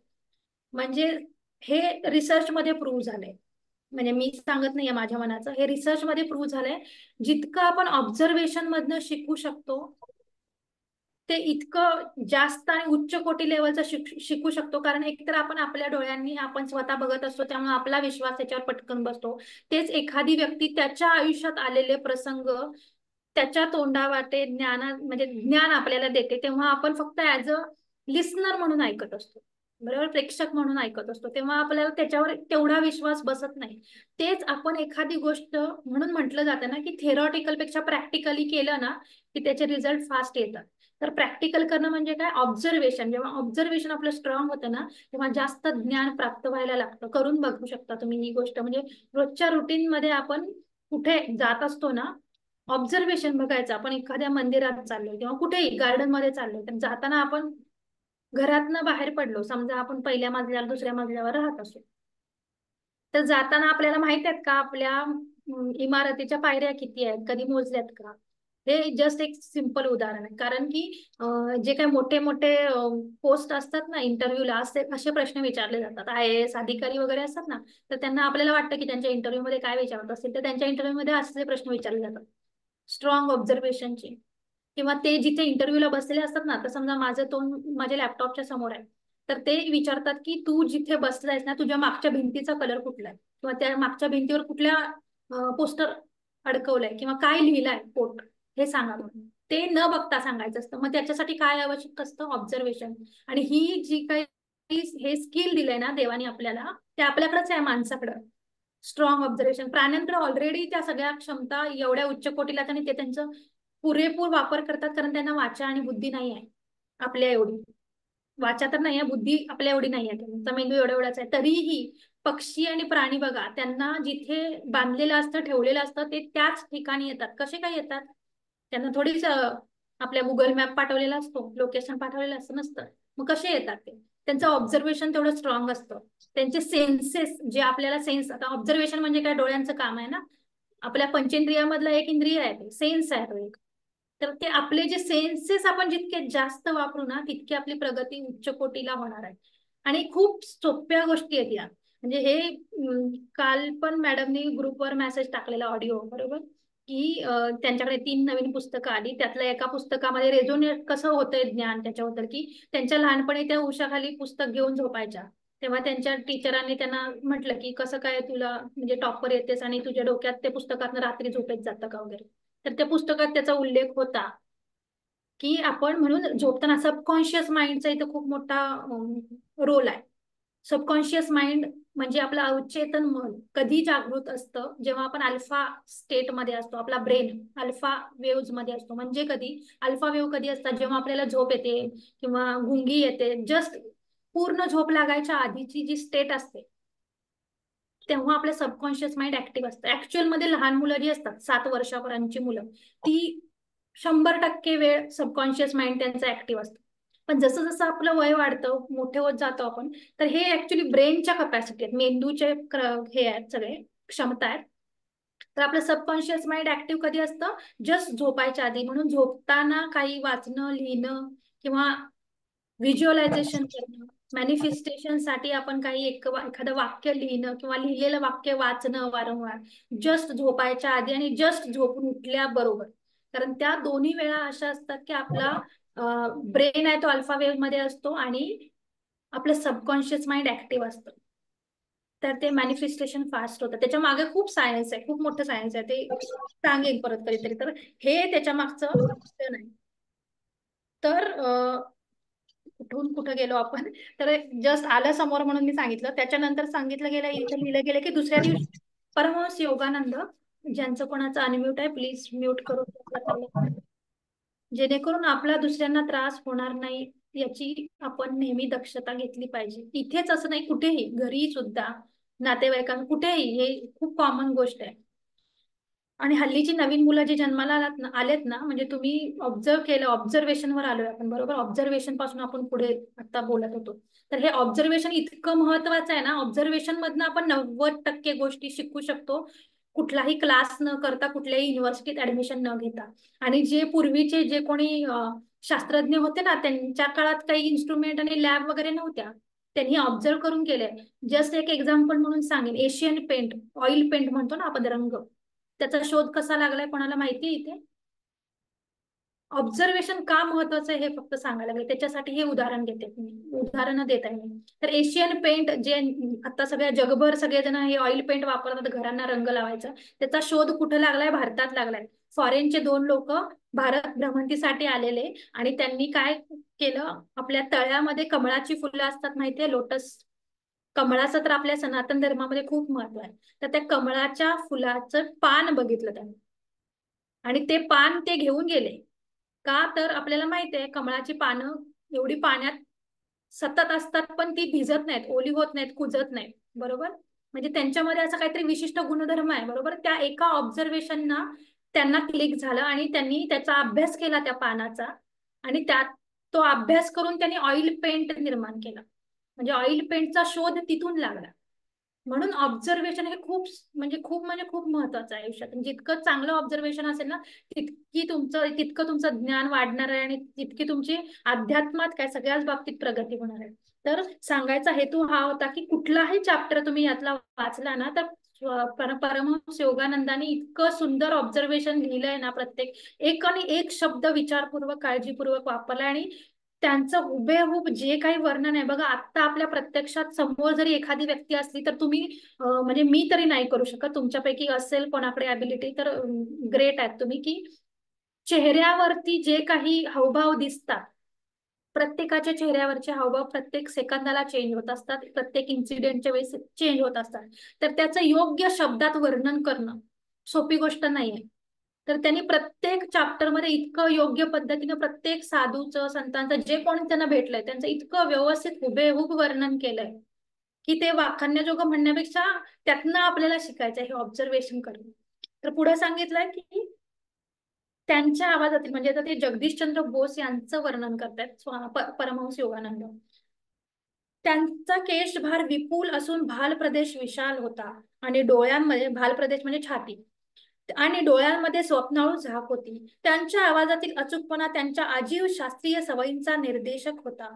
Speaker 1: म्हणजे हे रिसर्च मध्ये प्रूव्ह झालंय. म्हणजे मी सांगत नाहीये माझ्या मनाचं, हे रिसर्च मध्ये प्रूव्ह झालंय. जितकं आपण ऑब्झर्वेशन मधनं शिकू शकतो ते इतकं जास्त आणि उच्च कोटी लेवलचं शिकू शकतो. कारण एकतर आपण आपल्या डोळ्यांनी आपण स्वतः बघत असतो, त्यामुळे आपला विश्वास त्याच्यावर पटकन बसतो. तेच एखादी व्यक्ती त्याच्या आयुष्यात आलेले प्रसंग त्याच्या तोंडावाटे म्हणजे ज्ञान आपल्याला देते, तेव्हा आपण फक्त ऍज अ लिस्नर म्हणून ऐकत असतो, बरोबर, प्रेक्षक म्हणून ऐकत असतो, तेव्हा आपल्याला त्याच्यावर तेवढा विश्वास बसत नाही. तेच आपण एखादी गोष्ट, म्हणून म्हटलं जातं ना की थेरॉटिकल पेक्षा प्रॅक्टिकली केलं ना की त्याचे रिझल्ट फास्ट येतात. तर प्रॅक्टिकल करणं म्हणजे काय? ऑब्झर्वेशन. जेव्हा ऑब्झर्वेशन आपलं स्ट्रॉंग होतं ना तेव्हा जास्त ज्ञान प्राप्त व्हायला लागतं. करून बघू शकता तुम्ही ही गोष्ट. म्हणजे रोजच्या रुटीन मध्ये आपण कुठे जात असतो ना, ऑब्झर्वेशन बघायचं. आपण एखाद्या मंदिरात चाललोय किंवा कुठेही गार्डन मध्ये चाललोय, तर जाताना आपण घरातनं बाहेर पडलो, समजा आपण पहिल्या मजल्यावर दुसऱ्या मजल्यावर राहत असो, तर जाताना आपल्याला माहित आहेत का आपल्या इमारतीच्या पायऱ्या किती आहेत? कधी मोजल्यात का? हे जस्ट एक सिंपल उदाहरण आहे. कारण की जे काही मोठे मोठे पोस्ट असतात ना इंटरव्ह्यूला, असे प्रश्न विचारले जातात. IAS अधिकारी वगैरे असतात ना, तर त्यांना आपल्याला वाटतं की त्यांच्या इंटरव्ह्यू मध्ये काय विचारत असेल, तर त्यांच्या इंटरव्ह्यू मध्ये असे प्रश्न विचारले जातात स्ट्रॉंग ऑब्झर्वेशनचे. किंवा ते जिथे इंटरव्ह्यूला बसलेले असतात ना, तर समजा माझं तोंड माझ्या लॅपटॉपच्या समोर आहे, तर ते विचारतात की तू जिथे बसलायस ना, तुझ्या मागच्या भिंतीचा कलर कुठला आहे, किंवा त्या मागच्या भिंतीवर कुठल्या पोस्टर अडकवलंय, किंवा काय लिहिलंय कोट, हे सांगा म्हणून. ते न बघता सांगायचं असतं. मग त्याच्यासाठी काय आवश्यक असतं? ऑब्झर्वेशन. आणि ही जी काही हे स्किल दिलंय ना देवाने आपल्याला, ते आपल्याकडेच आहे माणसाकडं. Strong observation. प्राण्यांकडे ऑलरेडी त्या सगळ्या क्षमता एवढ्या उच्च कोटीला, आणि ते त्यांचं पुरेपूर वापर करतात, कारण त्यांना वाचा आणि बुद्धी नाही आहे आपल्या एवढी. वाचा तर नाही आहे, बुद्धी आपल्या एवढी नाही आहे, त्यांचा मेंदू एवढा एवढाच आहे. तरीही पक्षी आणि प्राणी बघा, त्यांना जिथे बांधलेलं असतं, ठेवलेलं असतं, ते त्याच ठिकाणी येतात. कसे काय येतात? त्यांना थोडीच आपल्या गुगल मॅप पाठवलेला असतो, लोकेशन पाठवलेलं असं नसतं. मग कसे येतात ते? त्यांचं ऑब्झर्वेशन तेवढं स्ट्रॉंग असतं. त्यांचे सेन्सेस जे आपल्याला सेन्स, आता ऑब्झर्वेशन म्हणजे काय, डोळ्यांचं काम आहे ना. आपल्या पंचेंद्रियामधला एक इंद्रिय आहे, ते सेन्स आहे तो एक. तर ते आपले जे सेन्सेस आपण जितके जास्त वापरू ना, तितकी आपली प्रगती उच्च कोटीला होणार आहे. आणि खूप सोप्या गोष्टी आहेत या. म्हणजे हे काल पण मॅडमनी ग्रुपवर मेसेज टाकलेला ऑडिओ, बरोबर, की त्यांच्याकडे 3 नवीन पुस्तकं आली. त्यातल्या एका पुस्तकामध्ये रेझोनेट कसं होतंय ज्ञान त्याच्याबद्दल, की त्यांच्या लहानपणी त्या उशाखाली पुस्तक घेऊन झोपायच्या. तेव्हा त्यांच्या टीचरांनी त्यांना म्हटलं की कसं काय तुला म्हणजे टॉपर येतेस आणि तुझ्या डोक्यात ते पुस्तकातनं रात्री झोपेत जातं का वगैरे. तर त्या पुस्तकात त्याचा उल्लेख होता की आपण म्हणून झोपताना सबकॉन्शियस माइंडचा इथं खूप मोठा रोल आहे. सबकॉन्शियस माइंड म्हणजे आपलं अवचेतन मन कधी जागृत असतं? जेव्हा आपण अल्फा स्टेट मध्ये असतो. आपला ब्रेन अल्फा वेव्ज मध्ये असतो. म्हणजे कधी अल्फा वेव्ह कधी असतात? जेव्हा आपल्याला झोप येते किंवा गुंगी येते, जस्ट पूर्ण झोप लागायच्या आधीची जी स्टेट असते, तेव्हा आपलं सबकॉन्शियस माइंड ऍक्टिव्ह असतं. ऍक्च्युअल मध्ये लहान मुलं जी असतात, 7 वर्षापर्यंतची मुलं, ती 100% वेळ सबकॉन्शियस माइंड त्यांचं ऍक्टिव्ह असतं. पण जसं जसं आपलं वय वाढतं, मोठे होत जातो आपण, तर हे ऍक्च्युली ब्रेनच्या कपॅसिटी आहेत, मेंदूचे हे आहेत सगळे क्षमता आहेत. तर आपलं सबकॉन्शियस माइंड ऍक्टिव्ह कधी असतं? जस्ट झोपायच्या आधी. म्हणून झोपताना काही वाचणं, लिहिणं किंवा व्हिज्युअलायझेशन करणं, मॅनिफेस्टेशन साठी आपण काही एखादं वाक्य लिहिणं किंवा लिहिलेलं वाक्य वाचणं वारंवार, जस्ट झोपायच्या आधी आणि जस्ट झोपून उठल्याबरोबर. कारण त्या दोन्ही वेळा अशा असतात की आपला ब्रेन आहे तो अल्फा वेव्ह मध्ये असतो आणि आपलं सबकॉन्शियस माइंड ऍक्टिव्ह असतं. तर ते मॅनिफेस्टेशन फास्ट होतं. त्याच्या मागे खूप सायन्स आहे, खूप मोठं सायन्स आहे. ते सांगेन परत कधीतरी. तर हे त्याच्या मागचं नाही. तर कुठून कुठं गेलो आपण? तर जस्ट आलं समोर म्हणून मी सांगितलं. त्याच्यानंतर सांगितलं गेलं, इथं लिहिलं गेलं की दुसऱ्या दिवशी परमहंस योगानंद, ज्यांचं कोणाचं अनम्यूट आहे प्लीज म्यूट करून, जेणेकरून आपला दुसऱ्यांना त्रास होणार नाही याची आपण नेहमी दक्षता घेतली पाहिजे. इथेच असं नाही, कुठेही, घरी सुद्धा, नातेवाईकांना, कुठेही हे खूप कॉमन गोष्ट आहे. आणि हल्लीची नवीन मुलं जी जन्माला आलेत ना, म्हणजे तुम्ही ऑब्झर्व केलं, ऑब्झर्वेशनवर आलोय आपण, बरोबर. ऑब्झर्वेशन पासून आपण पुढे आता बोलत होतो. तर हे ऑब्झर्वेशन इतकं महत्वाचं आहे ना, ऑब्झर्वेशन मधनं आपण 90% गोष्टी शिकू शकतो, कुठलाही क्लास न करता, कुठल्याही युनिव्हर्सिटीत ऍडमिशन न घेता. आणि जे पूर्वीचे जे कोणी शास्त्रज्ञ होते ना, त्यांच्या काळात काही इन्स्ट्रुमेंट आणि लॅब वगैरे नव्हत्या, त्यांनी ऑब्झर्व करून केलंय. जस्ट एक एक्झाम्पल म्हणून सांगेन, एशियन पेंट, ऑइल पेंट म्हणतो ना आपण रंग, त्याचा शोध कसा लागलाय कोणाला माहिती इथे? ऑब्झर्वेशन का महत्वाचं आहे हे फक्त सांगायला लागले. त्याच्यासाठी हे उदाहरण देते, उदाहरणं देत आहे मी. तर एशियन पेंट जे आता सगळ्या जगभर सगळेजण हे ऑइल पेंट वापरतात घरांना रंग लावायचा, त्याचा शोध कुठे लागलाय? भारतात लागलाय. फॉरेनचे 2 लोक भारत भ्रमंतीसाठी आलेले आणि त्यांनी काय केलं, आपल्या तळ्यामध्ये कमळाची फुलं असतात माहितीये, लोटस, कमळाचं तर आपल्या सनातन धर्मामध्ये खूप महत्व आहे. तर त्या कमळाच्या फुलाचं पान बघितलं त्यांनी आणि ते पान ते घेऊन गेले. का तर आपल्याला माहित आहे कमळाची पानं एवढी पाण्यात सतत असतात, पण ती भिजत नाहीत, ओली होत नाहीत, कुजत नाहीत, बरोबर. म्हणजे त्यांच्यामध्ये असं काहीतरी विशिष्ट गुणधर्म आहे, बरोबर. त्या एका ऑब्झर्वेशन ना त्यांना क्लिक झालं आणि त्यांनी त्याचा अभ्यास केला त्या पानाचा, आणि त्यात तो अभ्यास करून त्यांनी ऑइल पेंट निर्माण केला. म्हणजे ऑइल पेंटचा शोध तिथून लागला. म्हणून ऑब्झर्वेशन हे खूप महत्वाचं आहे आयुष्यात. जितकं चांगलं ऑब्झर्वेशन असेल ना, तितकं तुमचं ज्ञान वाढणार आहे, आणि तितकी तुमची अध्यात्मात काय सगळ्याच बाबतीत प्रगती होणार आहे. तर सांगायचा हेतू हा होता की कुठलाही चॅप्टर तुम्ही यातला वाचला ना, तर परमहंस योगानंदानी इतकं सुंदर ऑब्झर्वेशन लिहिलंय ना, प्रत्येक एक आणि एक शब्द विचारपूर्वक काळजीपूर्वक वापरलाय. आणि त्यांचं हुबेहूब जे काही वर्णन आहे बघा, आता आपल्या प्रत्यक्षात समोर जरी एखादी व्यक्ती असली तर तुम्ही म्हणजे मी तरी नाही करू शकत, तुमच्यापैकी असेल कोणाकडे ॲबिलिटी तर ग्रेट आहेत तुम्ही, की चेहऱ्यावरती जे काही हावभाव दिसतात, प्रत्येकाच्या चेहऱ्यावरचे हावभाव प्रत्येक सेकंदाला चेंज होत असतात, प्रत्येक इन्सिडेंटच्या वेळेस चेंज होत असतात. तर त्याचं योग्य शब्दात वर्णन करणं सोपी गोष्ट नाहीये. तर त्यांनी प्रत्येक चॅप्टर मध्ये इतकं योग्य पद्धतीने प्रत्येक साधूचं, संतांचं, जे कोणी त्यांना भेटलंय त्यांचं इतकं व्यवस्थित हुबेहूब वर्णन केलंय की ते वाखाणण्याजोगं म्हणण्यापेक्षा त्यातनं आपल्याला शिकायचं हे ऑब्झर्वेशन करणं. तर पुढे सांगितलंय की त्यांच्या आवाजातील, म्हणजे आता ते जगदीशचंद्र बोस यांचं वर्णन करतायत परमहंस योगानंद. त्यांचा केशभार विपुल असून भाल प्रदेश विशाल होता, आणि डोळ्यांमध्ये, भाल प्रदेश म्हणजे छाती, आणि डोळ्यांमध्ये स्वप्नाळू झाक होती. त्यांच्या आवाजातील अचूकपणा त्यांच्या आजीव शास्त्रीय सवयींचा निर्देशक होता.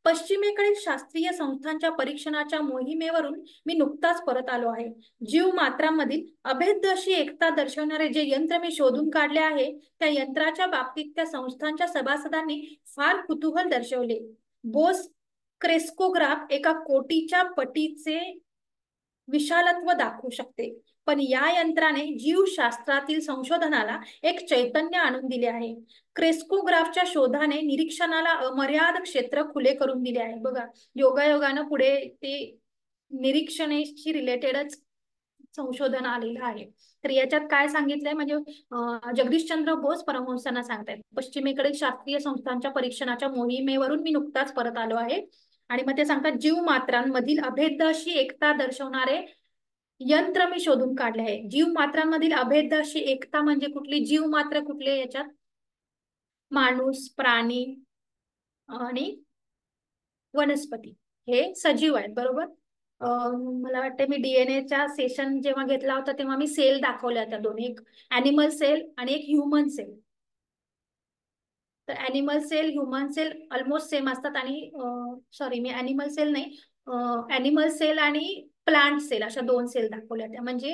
Speaker 1: पश्चिमेकडील शास्त्रीय संस्थांच्या परीक्षणाच्या मोहिमेवरून मी नुकताच परत आलो आहे. जीव मात्रांमधील अभेद्य अशी एकता दर्शवणारे जे यंत्र मी शोधून काढले आहे, त्या यंत्राच्या बाबतीत त्या संस्थांच्या सभासदांनी फार कुतूहल दर्शवले. बोस क्रेस्कोग्राफ एका कोटीच्या पटीचे विशालत्व दाखवू शकते, पण या यंत्राने जीवशास्त्रातील संशोधनाला एक चैतन्य आणून दिले आहे. क्रेस्कोग्राफच्या शोधाने निरीक्षणाला अमर्याद क्षेत्र खुले करून दिले आहे. बघा, योगायोगानं पुढे ते निरीक्षणाशी रिलेटेडच संशोधन आलेलं आहे. तर याच्यात काय सांगितलंय, म्हणजे जगदीशचंद्र बोस परमहंसांना सांगतायत, पश्चिमेकडील शास्त्रीय संस्थांच्या परीक्षणाच्या मोहिमेवरून मी नुकताच परत आलो आहे. आणि मग ते सांगतात, जीव मात्रांमधील अभेद्य अशी एकता दर्शवणारे यंत्र मी शोधून काढले आहे. जीव मात्रांमधील अभेद्य अशी एकता म्हणजे कुठली, जीव मात्र कुठले याच्यात, माणूस, प्राणी आणि वनस्पती हे सजीव आहेत, बरोबर. मला वाटतं मी डीएनएच्या सेशन जेव्हा घेतला होता तेव्हा मी सेल दाखवल्या होत्या दोन, एक अॅनिमल सेल आणि एक ह्युमन सेल. तर animal cell, human cell almost same असतात, आणि सॉरी, मी अॅनिमल सेल नाही, अॅनिमल सेल आणि प्लांट सेल अशा दोन सेल दाखवल्या होत्या. म्हणजे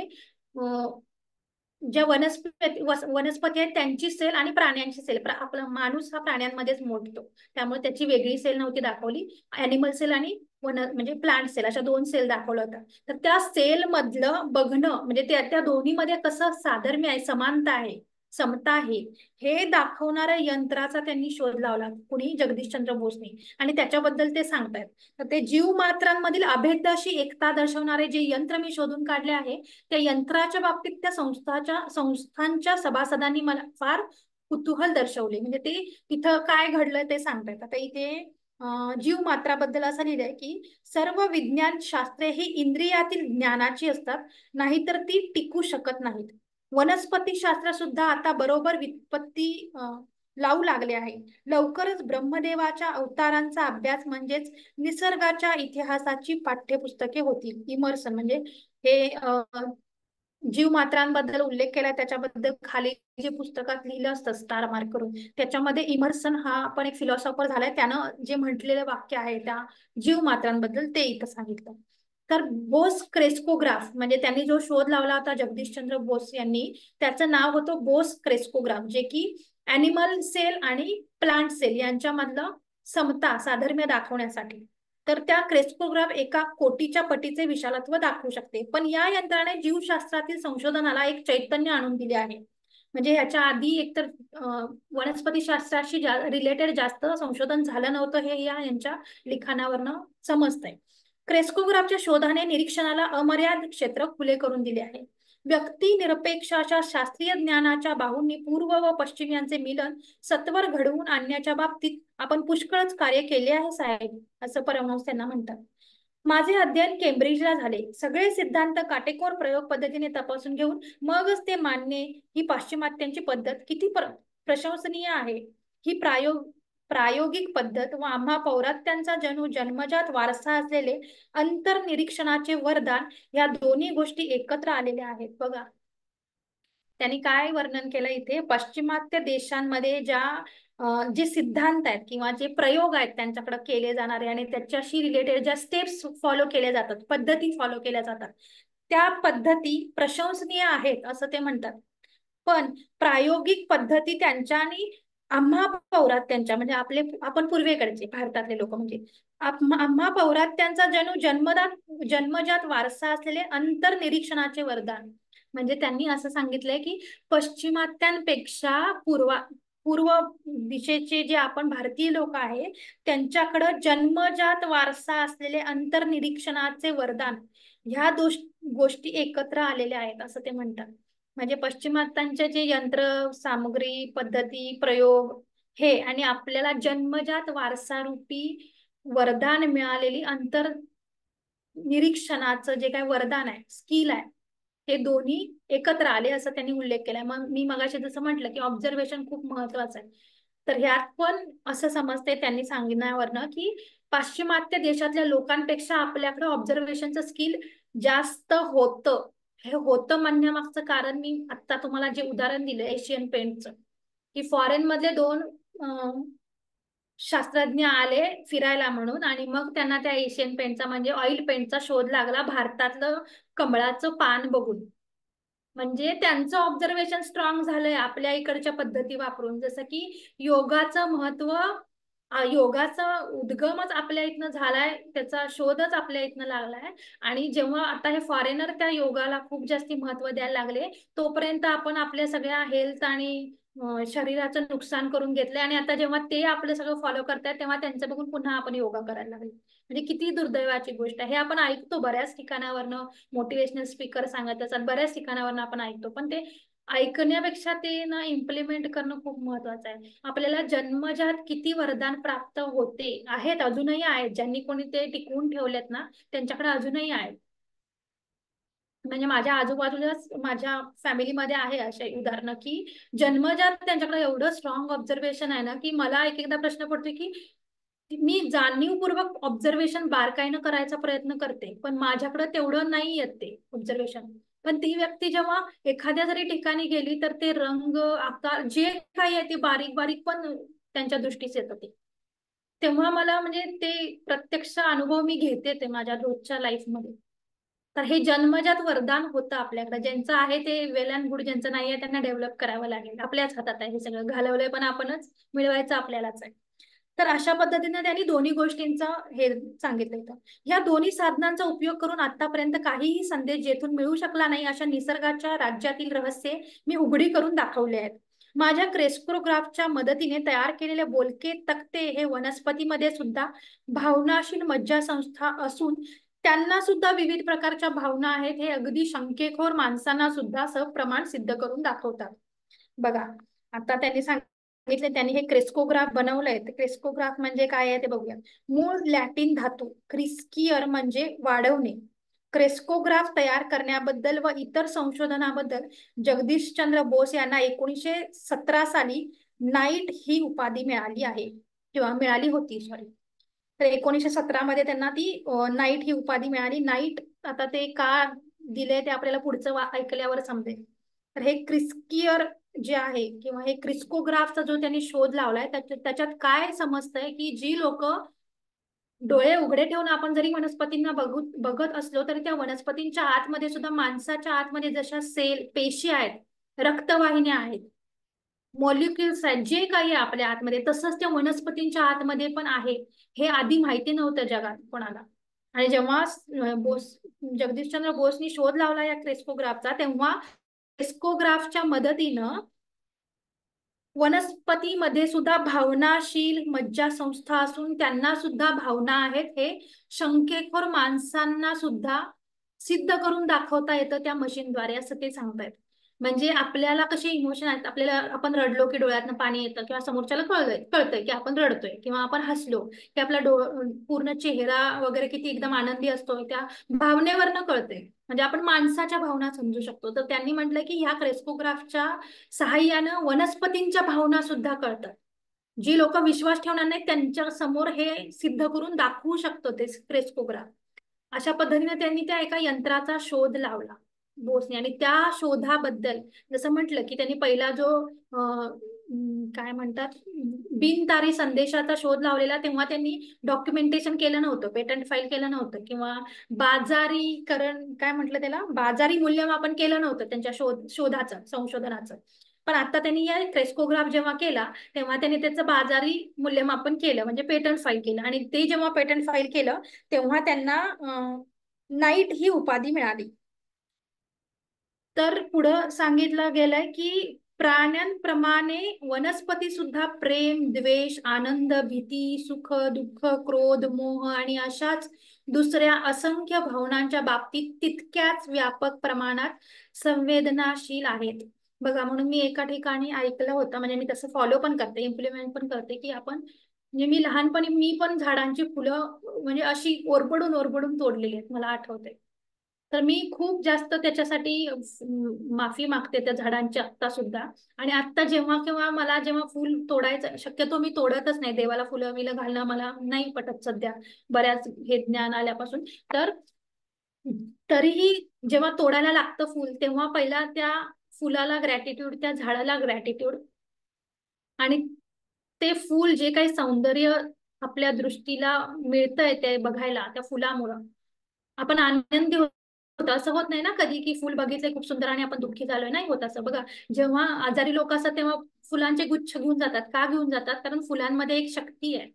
Speaker 1: ज्या वनस्पती आहेत त्यांची सेल आणि प्राण्यांची सेल. आपला माणूस हा प्राण्यांमध्येच मोडतो, त्यामुळे त्याची वेगळी सेल नव्हती दाखवली. अॅनिमल सेल आणि म्हणजे प्लांट सेल अशा दोन सेल दाखवल्या होत्या. तर त्या सेल मधलं बघणं, म्हणजे त्या दोन्हीमध्ये कसं साधर्म्य आहे, समानता आहे, समता आहे, हे दाखवणाऱ्या यंत्राचा त्यांनी शोध लावला, कुणी, जगदीशचंद्र बोसने, आणि त्याच्याबद्दल ते सांगतायत. तर ते जीव मात्रांमधील अभेद्य अशी एकता दर्शवणारे जे यंत्र मी शोधून काढले आहे, त्या यंत्राच्या बाबतीत त्या संस्थांच्या सभासदांनी मला फार कुतूहल दर्शवले. म्हणजे ते तिथं काय घडलं ते सांगतायत. आता इथे जीव मात्राबद्दल असं लिहिलंय की सर्व विज्ञान शास्त्रे ही इंद्रियातील ज्ञानाची असतात, नाहीतर ती टिकू शकत नाहीत. वनस्पती शास्त्र सुद्धा आता बरोबर व्युत्पत्ती लावू लागले आहे. लवकरच ब्रह्मदेवाच्या अवतारांचा अभ्यास म्हणजेच निसर्गाच्या इतिहासाची पाठ्यपुस्तके होतील. इमर्सन म्हणजे हे जीव मात्रांबद्दल उल्लेख केला, त्याच्याबद्दल खाली जे पुस्तकात लिहिलं असतं स्टार मार्क करून, त्याच्यामध्ये इमर्सन हा पण एक फिलॉसॉफर झालाय, त्यानं जे म्हटलेलं वाक्य आहे त्या जीव मात्रांबद्दल ते इथं सांगितलं. तर बोस क्रेस्कोग्राफ, म्हणजे त्यांनी जो शोध लावला होता जगदीशचंद्र बोस यांनी, त्याचं नाव होतं बोस क्रेस्कोग्राफ, जे की अॅनिमल सेल आणि प्लांट सेल यांच्यामधलं समता, साधर्म्य दाखवण्यासाठी. तर त्या क्रेस्कोग्राफ एका कोटीच्या पटीचे विशालत्व दाखवू शकते, पण या यंत्राने जीवशास्त्रातील संशोधनाला एक चैतन्य आणून दिले आहे. म्हणजे ह्याच्या आधी एकतर वनस्पती शास्त्राशी रिलेटेड जास्त संशोधन झालं नव्हतं, हे यांच्या लिखाणावरनं समजतंय. क्रेस्कोग्राफच्या शोधाने निरीक्षणाला अमर्याद क्षेत्र खुले करून दिले आहे. व्यक्ती निरपेक्षाच्या शास्त्रीय ज्ञानाच्या बाहूंनी पूर्व व पश्चिम यांचे मिलन सत्वर घडवून आणण्याच्या बाबतीत आपण पुष्कळच कार्य केले आहे साहेब, असं परमहंस त्यांना म्हणतात. माझे अध्ययन केम्ब्रिजला झाले. सगळे सिद्धांत काटेकोर प्रयोग पद्धतीने तपासून घेऊन मगच ते मानणे ही पाश्चिमात्यांची पद्धत किती प्रशंसनीय आहे. ही प्रायोगिक पद्धत व आम्हा पौरात्यांचा जन्मजात वारसा असलेले अंतर्निरीक्षणाचे वरदान या दोन्ही गोष्टी एकत्र आलेल्या आहेत. बघा, त्यांनी काय वर्णन केलं इथे, पाश्चिमात्य देशांमध्ये जे सिद्धांत आहेत किंवा जे प्रयोग आहेत त्यांच्याकडे केले जाणारे आणि त्याच्याशी रिलेटेड ज्या स्टेप्स फॉलो केल्या जातात, पद्धती फॉलो केल्या जातात, त्या पद्धती प्रशंसनीय आहेत असं ते म्हणतात. पण प्रायोगिक पद्धती त्यांच्या आणि आम्हा पौरात्यांच्या म्हणजे आपण पूर्वेकडचे भारतातले लोक म्हणजे आम्हा पौरात्यांचा जन्मजात वारसा असलेले अंतर्निरीक्षणाचे वरदान. म्हणजे त्यांनी असं सांगितलंय की पश्चिमात्यांपेक्षा पूर्व दिशेचे जे आपण भारतीय लोक आहे त्यांच्याकडं जन्मजात वारसा असलेले अंतर्निरीक्षणाचे वरदान ह्या गोष्टी एकत्र आलेल्या आहेत असं ते म्हणतात. म्हणजे पश्चिमात्यांचे जे यंत्र सामग्री पद्धती प्रयोग हे आणि आपल्याला जन्मजात वारसारूपी वरदान मिळालेली निरीक्षणाचं जे काय वरदान आहे स्किल आहे हे दोन्ही एकत्र आले असं त्यांनी उल्लेख केलाय. मग मी मगाशी जसं म्हटलं की ऑब्झर्वेशन खूप महत्वाचं आहे, तर ह्यात पण असं समजते त्यांनी सांगण्यावरनं की पाश्चिमात्य देशातल्या लोकांपेक्षा आपल्याकडे ऑब्झर्वेशनचं स्किल जास्त होतं. हे होतं म्हणण्यामागचं कारण मी आता तुम्हाला जे उदाहरण दिलं एशियन पेंटचं, की फॉरेन मधले दोन शास्त्रज्ञ आले फिरायला म्हणून आणि मग त्यांना त्या एशियन पेंटचा म्हणजे ऑइल पेंटचा शोध लागला भारतातलं कमळाचं पान बघून. म्हणजे त्यांचं ऑब्झर्वेशन स्ट्रॉंग झालंय आपल्या इकडच्या पद्धती वापरून. जसं की योगाचं महत्व, योगाचा उद्गमच आपल्या इथनं झालाय, त्याचा शोधच आपल्या इथनं लागलाय. आणि जेव्हा आता हे फॉरेनर त्या योगाला खूप जास्ती महत्व द्यायला लागले तोपर्यंत आपण आपल्या सगळ्या हेल्थ आणि शरीराचं नुकसान करून घेतलंय. आणि आता जेव्हा ते आपलं सगळं फॉलो करतायत तेव्हा त्यांचं बघून पुन्हा आपण योगा करायला लागले. म्हणजे किती दुर्दैवाची गोष्ट आहे. हे आपण ऐकतो बऱ्याच ठिकाणावरनं, मोटिवेशनल स्पीकर सांगत असतात, बऱ्याच ठिकाणावरनं आपण ऐकतो, पण ते ऐकण्यापेक्षा ते ना इम्प्लिमेंट करणं खूप महत्वाचं आहे. आपल्याला जन्मजात किती वरदान प्राप्त होते आहेत, अजूनही आहेत, ज्यांनी कोणी ते टिकवून ठेवलेत ना त्यांच्याकडे अजूनही आहेत. म्हणजे माझ्या आजूबाजूलाच माझ्या फॅमिलीमध्ये आहे असे उदाहरणं की जन्मजात त्यांच्याकडे एवढं स्ट्रॉंग ऑब्झर्वेशन आहे ना की मला एक एकदा प्रश्न पडतो की मी जाणीवपूर्वक ऑब्झर्वेशन बारकाईनं करायचा प्रयत्न करते पण माझ्याकडे तेवढं नाही येत ते ऑब्झर्वेशन. पण ती व्यक्ती जेव्हा एखाद्या जरी ठिकाणी गेली तर ते रंग आकार जे काही आहे ते बारीक बारीक पण त्यांच्या दृष्टीस येतं ते. तेव्हा मला म्हणजे ते प्रत्यक्ष अनुभव मी घेते ते माझ्या रोजच्या लाईफमध्ये. तर हे जन्मजात वरदान होतं आपल्याकडे. ज्यांचं आहे ते वेल अँड गुड, ज्यांचं नाही आहे त्यांना डेव्हलप करावं लागेल. आपल्याच हातात आहे हे सगळं. घालवलंय पण आपणच, मिळवायचं आपल्यालाच आहे. तर अशा पद्धतीने त्यांनी दोन्ही गोष्टींचा हे सांगितलं होतं. ह्या दोन्ही साधनांचा उपयोग करून आतापर्यंत काहीही संदेश जेथून मिळू शकला नाही अशा निसर्गाच्या राज्यातील रहस्ये मी उघडी करून दाखवले आहेत. माझ्या क्रेस्कोग्राफच्या मदतीने तयार केलेले बोलके तक्ते हे वनस्पतीमध्ये सुद्धा भावनाशील मज्जा संस्था असून त्यांना सुद्धा विविध प्रकारच्या भावना आहेत हे अगदी शंकेखोर माणसांना सुद्धा सप्रमाण सिद्ध करून दाखवतात. बघा, आता त्यांनी सांगितले त्यांनी हे क्रेस्कोग्राफ बनवलंय. क्रेस्कोग्राफ म्हणजे काय आहे ते बघूया. मूळ लॅटिन धातू क्रिस्कियर म्हणजे वाढवणे. क्रेस्कोग्राफ तयार करण्याबद्दल व इतर संशोधनाबद्दल जगदीशचंद्र बोस यांना 1917 साली नाईट ही उपाधी मिळाली आहे किंवा मिळाली होती सॉरी. तर 1917 मध्ये त्यांना ती नाईट ही उपाधी मिळाली. नाईट आता ते का दिले ते आपल्याला पुढचं ऐकल्यावर समजेल. तर हे क्रिस्कियर जे आहे किंवा हे क्रिस्कोग्राफचा जो त्यांनी शोध लावलाय त्याच्यात काय समजतंय की जी लोक डोळे उघडे ठेवून आपण जरी वनस्पतींना बघत असलो तरी त्या वनस्पतींच्या आतमध्ये सुद्धा माणसाच्या आतमध्ये जशा पेशी आहेत, रक्तवाहिन्या आहेत, मॉलिक्युल्स आहेत, जे काही आहे आपल्या आतमध्ये तसंच त्या वनस्पतींच्या आतमध्ये पण आहे. हे आधी माहिती नव्हतं जगात कोणाला. आणि जेव्हा जगदीशचंद्र बोसनी शोध लावला या क्रेस्कोग्राफचा तेव्हा क्रेस्कोग्राफच्या मदतीनं वनस्पतीमध्ये सुद्धा भावनाशील मज्जा संस्था असून त्यांना सुद्धा भावना आहेत हे शंकेखोर माणसांना सुद्धा सिद्ध करून दाखवता येतं त्या मशीनद्वारे असं ते सांगतायत. म्हणजे आपल्याला कसे इमोशन आहेत, आपल्याला आपण रडलो की डोळ्यातनं पाणी येतं किंवा समोरच्याला कळतंय की आपण रडतोय किंवा आपण हसलो की आपला पूर्ण चेहरा वगैरे किती एकदम आनंदी असतो त्या भावनेवरनं कळतंय. म्हणजे आपण माणसाच्या भावना समजू शकतो. तर त्यांनी म्हटलं की ह्या क्रेस्कोग्राफच्या सहाय्यानं वनस्पतींच्या भावना सुद्धा कळतात. जी लोक विश्वास ठेवणार नाही त्यांच्या समोर हे सिद्ध करून दाखवू शकतो ते क्रेस्कोग्राफ. अशा पद्धतीने त्यांनी त्या एका यंत्राचा शोध लावला बोसने. आणि त्या शोधाबद्दल जसं म्हटलं की त्यांनी पहिला जो काय म्हणतात बिनतारी संदेशाचा शोध लावलेला, तेव्हा त्यांनी डॉक्युमेंटेशन केलं नव्हतं, पेटंट फाईल केलं नव्हतं, किंवा बाजारीकरण काय म्हटलं त्याला, बाजारी मूल्यमापन केलं नव्हतं त्यांच्या शोधाचं संशोधनाचं. पण आता त्यांनी या क्रेस्कोग्राफ जेव्हा केला तेव्हा त्यांनी त्याचं बाजारी मूल्यमापन केलं, म्हणजे पेटंट फाईल केलं. आणि ते जेव्हा पेटंट फाईल केलं तेव्हा त्यांना नाईट ही उपाधी मिळाली. तर पुढं सांगितलं गेलंय की प्राण्यांप्रमाणे वनस्पती सुद्धा प्रेम, द्वेष, आनंद, भीती, सुख, दुःख, क्रोध, मोह आणि अशाच दुसऱ्या असंख्य भावनांच्या बाबतीत तितक्याच व्यापक प्रमाणात संवेदनाशील आहेत. बघा, म्हणून मी एका ठिकाणी ऐकलं होतं, म्हणजे मी तसं फॉलो पण करते, इम्प्लिमेंट पण करते, की आपण म्हणजे मी लहानपणी मी पण झाडांची फुलं म्हणजे अशी ओरबडून ओरबडून तोडलेली आहेत, मला आठवते. तर मी खूप जास्त त्याच्यासाठी माफी मागते त्या झाडांची आत्ता सुद्धा. आणि आत्ता जेव्हा केव्हा मला जेव्हा फुल तोडायचं, शक्यतो मी तोडतच नाही, देवाला फुलं बिलं घालणं मला नाही पटत सध्या, बऱ्याच हे ज्ञान आल्यापासून. तर तरीही जेव्हा तोडायला लागतं फुल तेव्हा पहिला त्या फुलाला ग्रॅटिट्यूड, त्या झाडाला ग्रॅटिट्यूड. आणि ते फूल जे काही सौंदर्य आपल्या दृष्टीला मिळतंय ते बघायला त्या फुलामुळं आपण आनंदी होतो. असं होत नाही ना कधी की फुल बघितलंय खूप सुंदर आणि आपण दुःखी झालोय, नाही होत असं. बघा, जेव्हा आजारी लोक असतात तेव्हा फुलांचे गुच्छ घेऊन जातात. का घेऊन जातात? कारण फुलांमध्ये एक शक्ती आहे,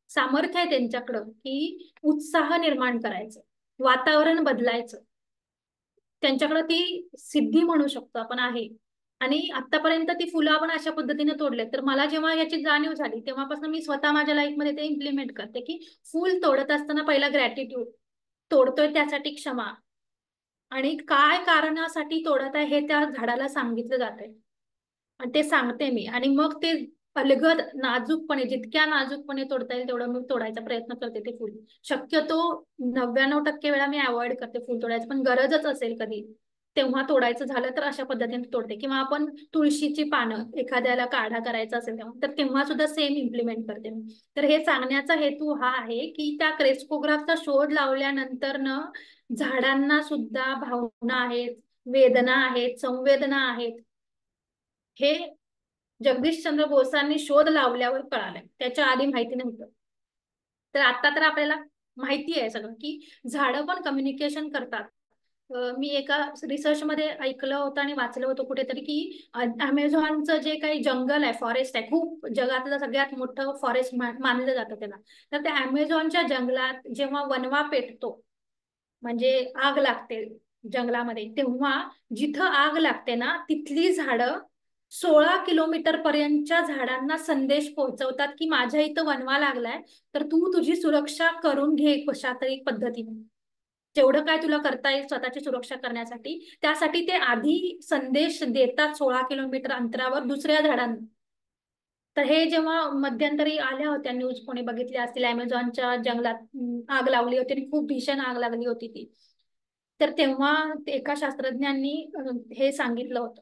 Speaker 1: सामर्थ्य आहे त्यांच्याकडं, की उत्साह निर्माण करायचं, वातावरण बदलायचं. त्यांच्याकडे ती सिद्धी म्हणू शकतो आपण आहे. आणि आतापर्यंत ती फुलं आपण अशा पद्धतीने तोडले. तर मला जेव्हा याची जाणीव झाली तेव्हापासून मी स्वतः माझ्या लाईफमध्ये ते इम्प्लिमेंट करते, की फुल तोडत असताना पहिला ग्रॅटिट्यूड, तोडतोय त्यासाठी क्षमा, आणि काय कारणासाठी तोडत आहे हे त्या झाडाला सांगितलं जातंय आणि ते सांगते मी. आणि मग ते अलगद नाजूकपणे, जितक्या नाजूकपणे तोडता येईल तेवढं मी तोडायचा प्रयत्न करते ते फुल. शक्यतो 99% वेळा मी अवॉइड करते फुल तोडायचं, पण गरजच असेल कधी तेव्हा तोडायचं झालं तर अशा पद्धतीने तोडते. किंवा आपण तुळशीची पानं एखाद्याला काढा करायचा असेल तेव्हा, तर तेव्हा सुद्धा सेम इम्प्लिमेंट करते मी. तर हे सांगण्याचा हेतू हा आहे की त्या क्रेस्कोग्राफचा शोध लावल्यानंतर न झाडांना सुद्धा भावना आहेत, वेदना आहेत, संवेदना आहेत, हे जगदीशचंद्र बोसांनी शोध लावल्यावर कळालं. त्याच्या आधी माहिती नव्हतं. तर आता तर आपल्याला माहिती आहे सगळं की झाडं पण कम्युनिकेशन करतात. मी एका रिसर्च मध्ये ऐकलं होतं आणि वाचलं होतं कुठेतरी की अमेझॉनचं जे काही जंगल आहे, फॉरेस्ट आहे, खूप जगातलं सगळ्यात मोठं फॉरेस्ट मानलं जातं त्याला. तर त्या अमेझॉनच्या जंगलात जेव्हा वणवा पेटतो, म्हणजे आग लागते जंगलामध्ये, तेव्हा जिथं आग लागते ना तिथली झाडं 16 किलोमीटर पर्यंतच्या झाडांना संदेश पोहोचवतात की माझ्या इथं वणवा लागलाय, तर तू तुझी सुरक्षा करून घे कशा तरी पद्धतीने. जेवढं काय तुला करता येईल स्वतःची सुरक्षा करण्यासाठी, त्यासाठी ते आधी संदेश देतात 16 किलोमीटर अंतरावर दुसऱ्या झाडांना. तर हे जेव्हा मध्यंतरी आल्या होत्या न्यूज, कोणी बघितल्या असतील, अमेझॉनच्या जंगलात आग लावली होती आणि खूप भीषण आग लागली होती ती. तर तेव्हा एका शास्त्रज्ञांनी हे सांगितलं होतं.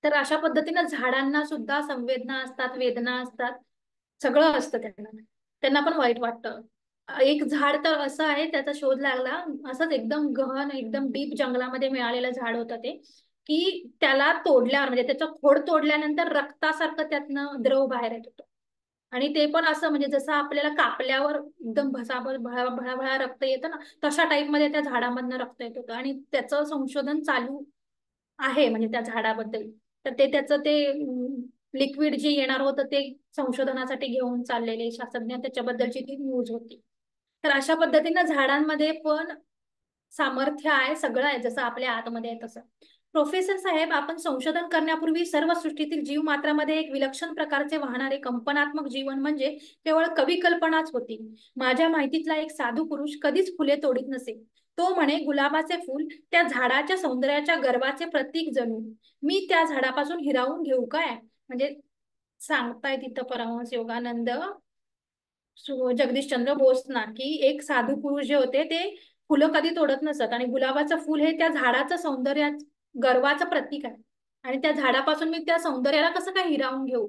Speaker 1: तर अशा पद्धतीनं झाडांना सुद्धा संवेदना असतात, वेदना असतात, सगळं असतं त्यांना. त्यांना पण वाईट वाटतं. एक झाड तर असं आहे, त्याचा शोध लागला, असंच एकदम गहन एकदम डीप जंगलामध्ये मिळालेलं झाड होतं ते, की त्याला तोडल्यावर म्हणजे त्याचं खोड तोडल्यानंतर रक्तासारखं त्यातनं द्रव बाहेर येत होतं. आणि ते पण असं म्हणजे जसं आपल्याला कापल्यावर एकदम भसाभर भळाभळा रक्त येतं ना, तशा टाईप मध्ये त्या झाडामधनं रक्त येत होतं. आणि त्याचं संशोधन चालू आहे म्हणजे त्या झाडाबद्दल. तर ते त्याचं ते लिक्विड जे येणार होतं ते संशोधनासाठी घेऊन चाललेले शास्त्रज्ञ, त्याच्याबद्दलची ती न्यूज होती. तर अशा पद्धतीनं झाडांमध्ये पण सामर्थ्य आहे, सगळं आहे, जसं आपल्या आतमध्ये आहे तसं. प्रोफेसर साहेब, आपण संशोधन करण्यापूर्वी सर्व सृष्टीतील जीवमात्रामध्ये एक विलक्षण प्रकारचे वाहणारे कंपनात्मक जीवन म्हणजे केवळ कविकल्पनाच होती. माझ्या माहितीतला एक साधू पुरुष कधीच फुले तोडीत नसे. तो म्हणे, गुलाबाचे फुल त्या झाडाच्या सौंदर्याच्या गर्वाचे प्रतीक जणू. मी त्या झाडापासून हिरावून घेऊ काय? म्हणजे सांगताय तिथं परमहंस योगानंद जगदीशचंद्र बोस ना, की एक साधू पुरुष जे होते ते फुलं कधी तोडत नसत, आणि गुलाबाचं फुल हे त्या झाडाचं सौंदर्य गर्वाचं प्रतीक आहे. आणि त्या झाडापासून मी त्या सौंदर्याला कसं काय हिरावून घेऊ?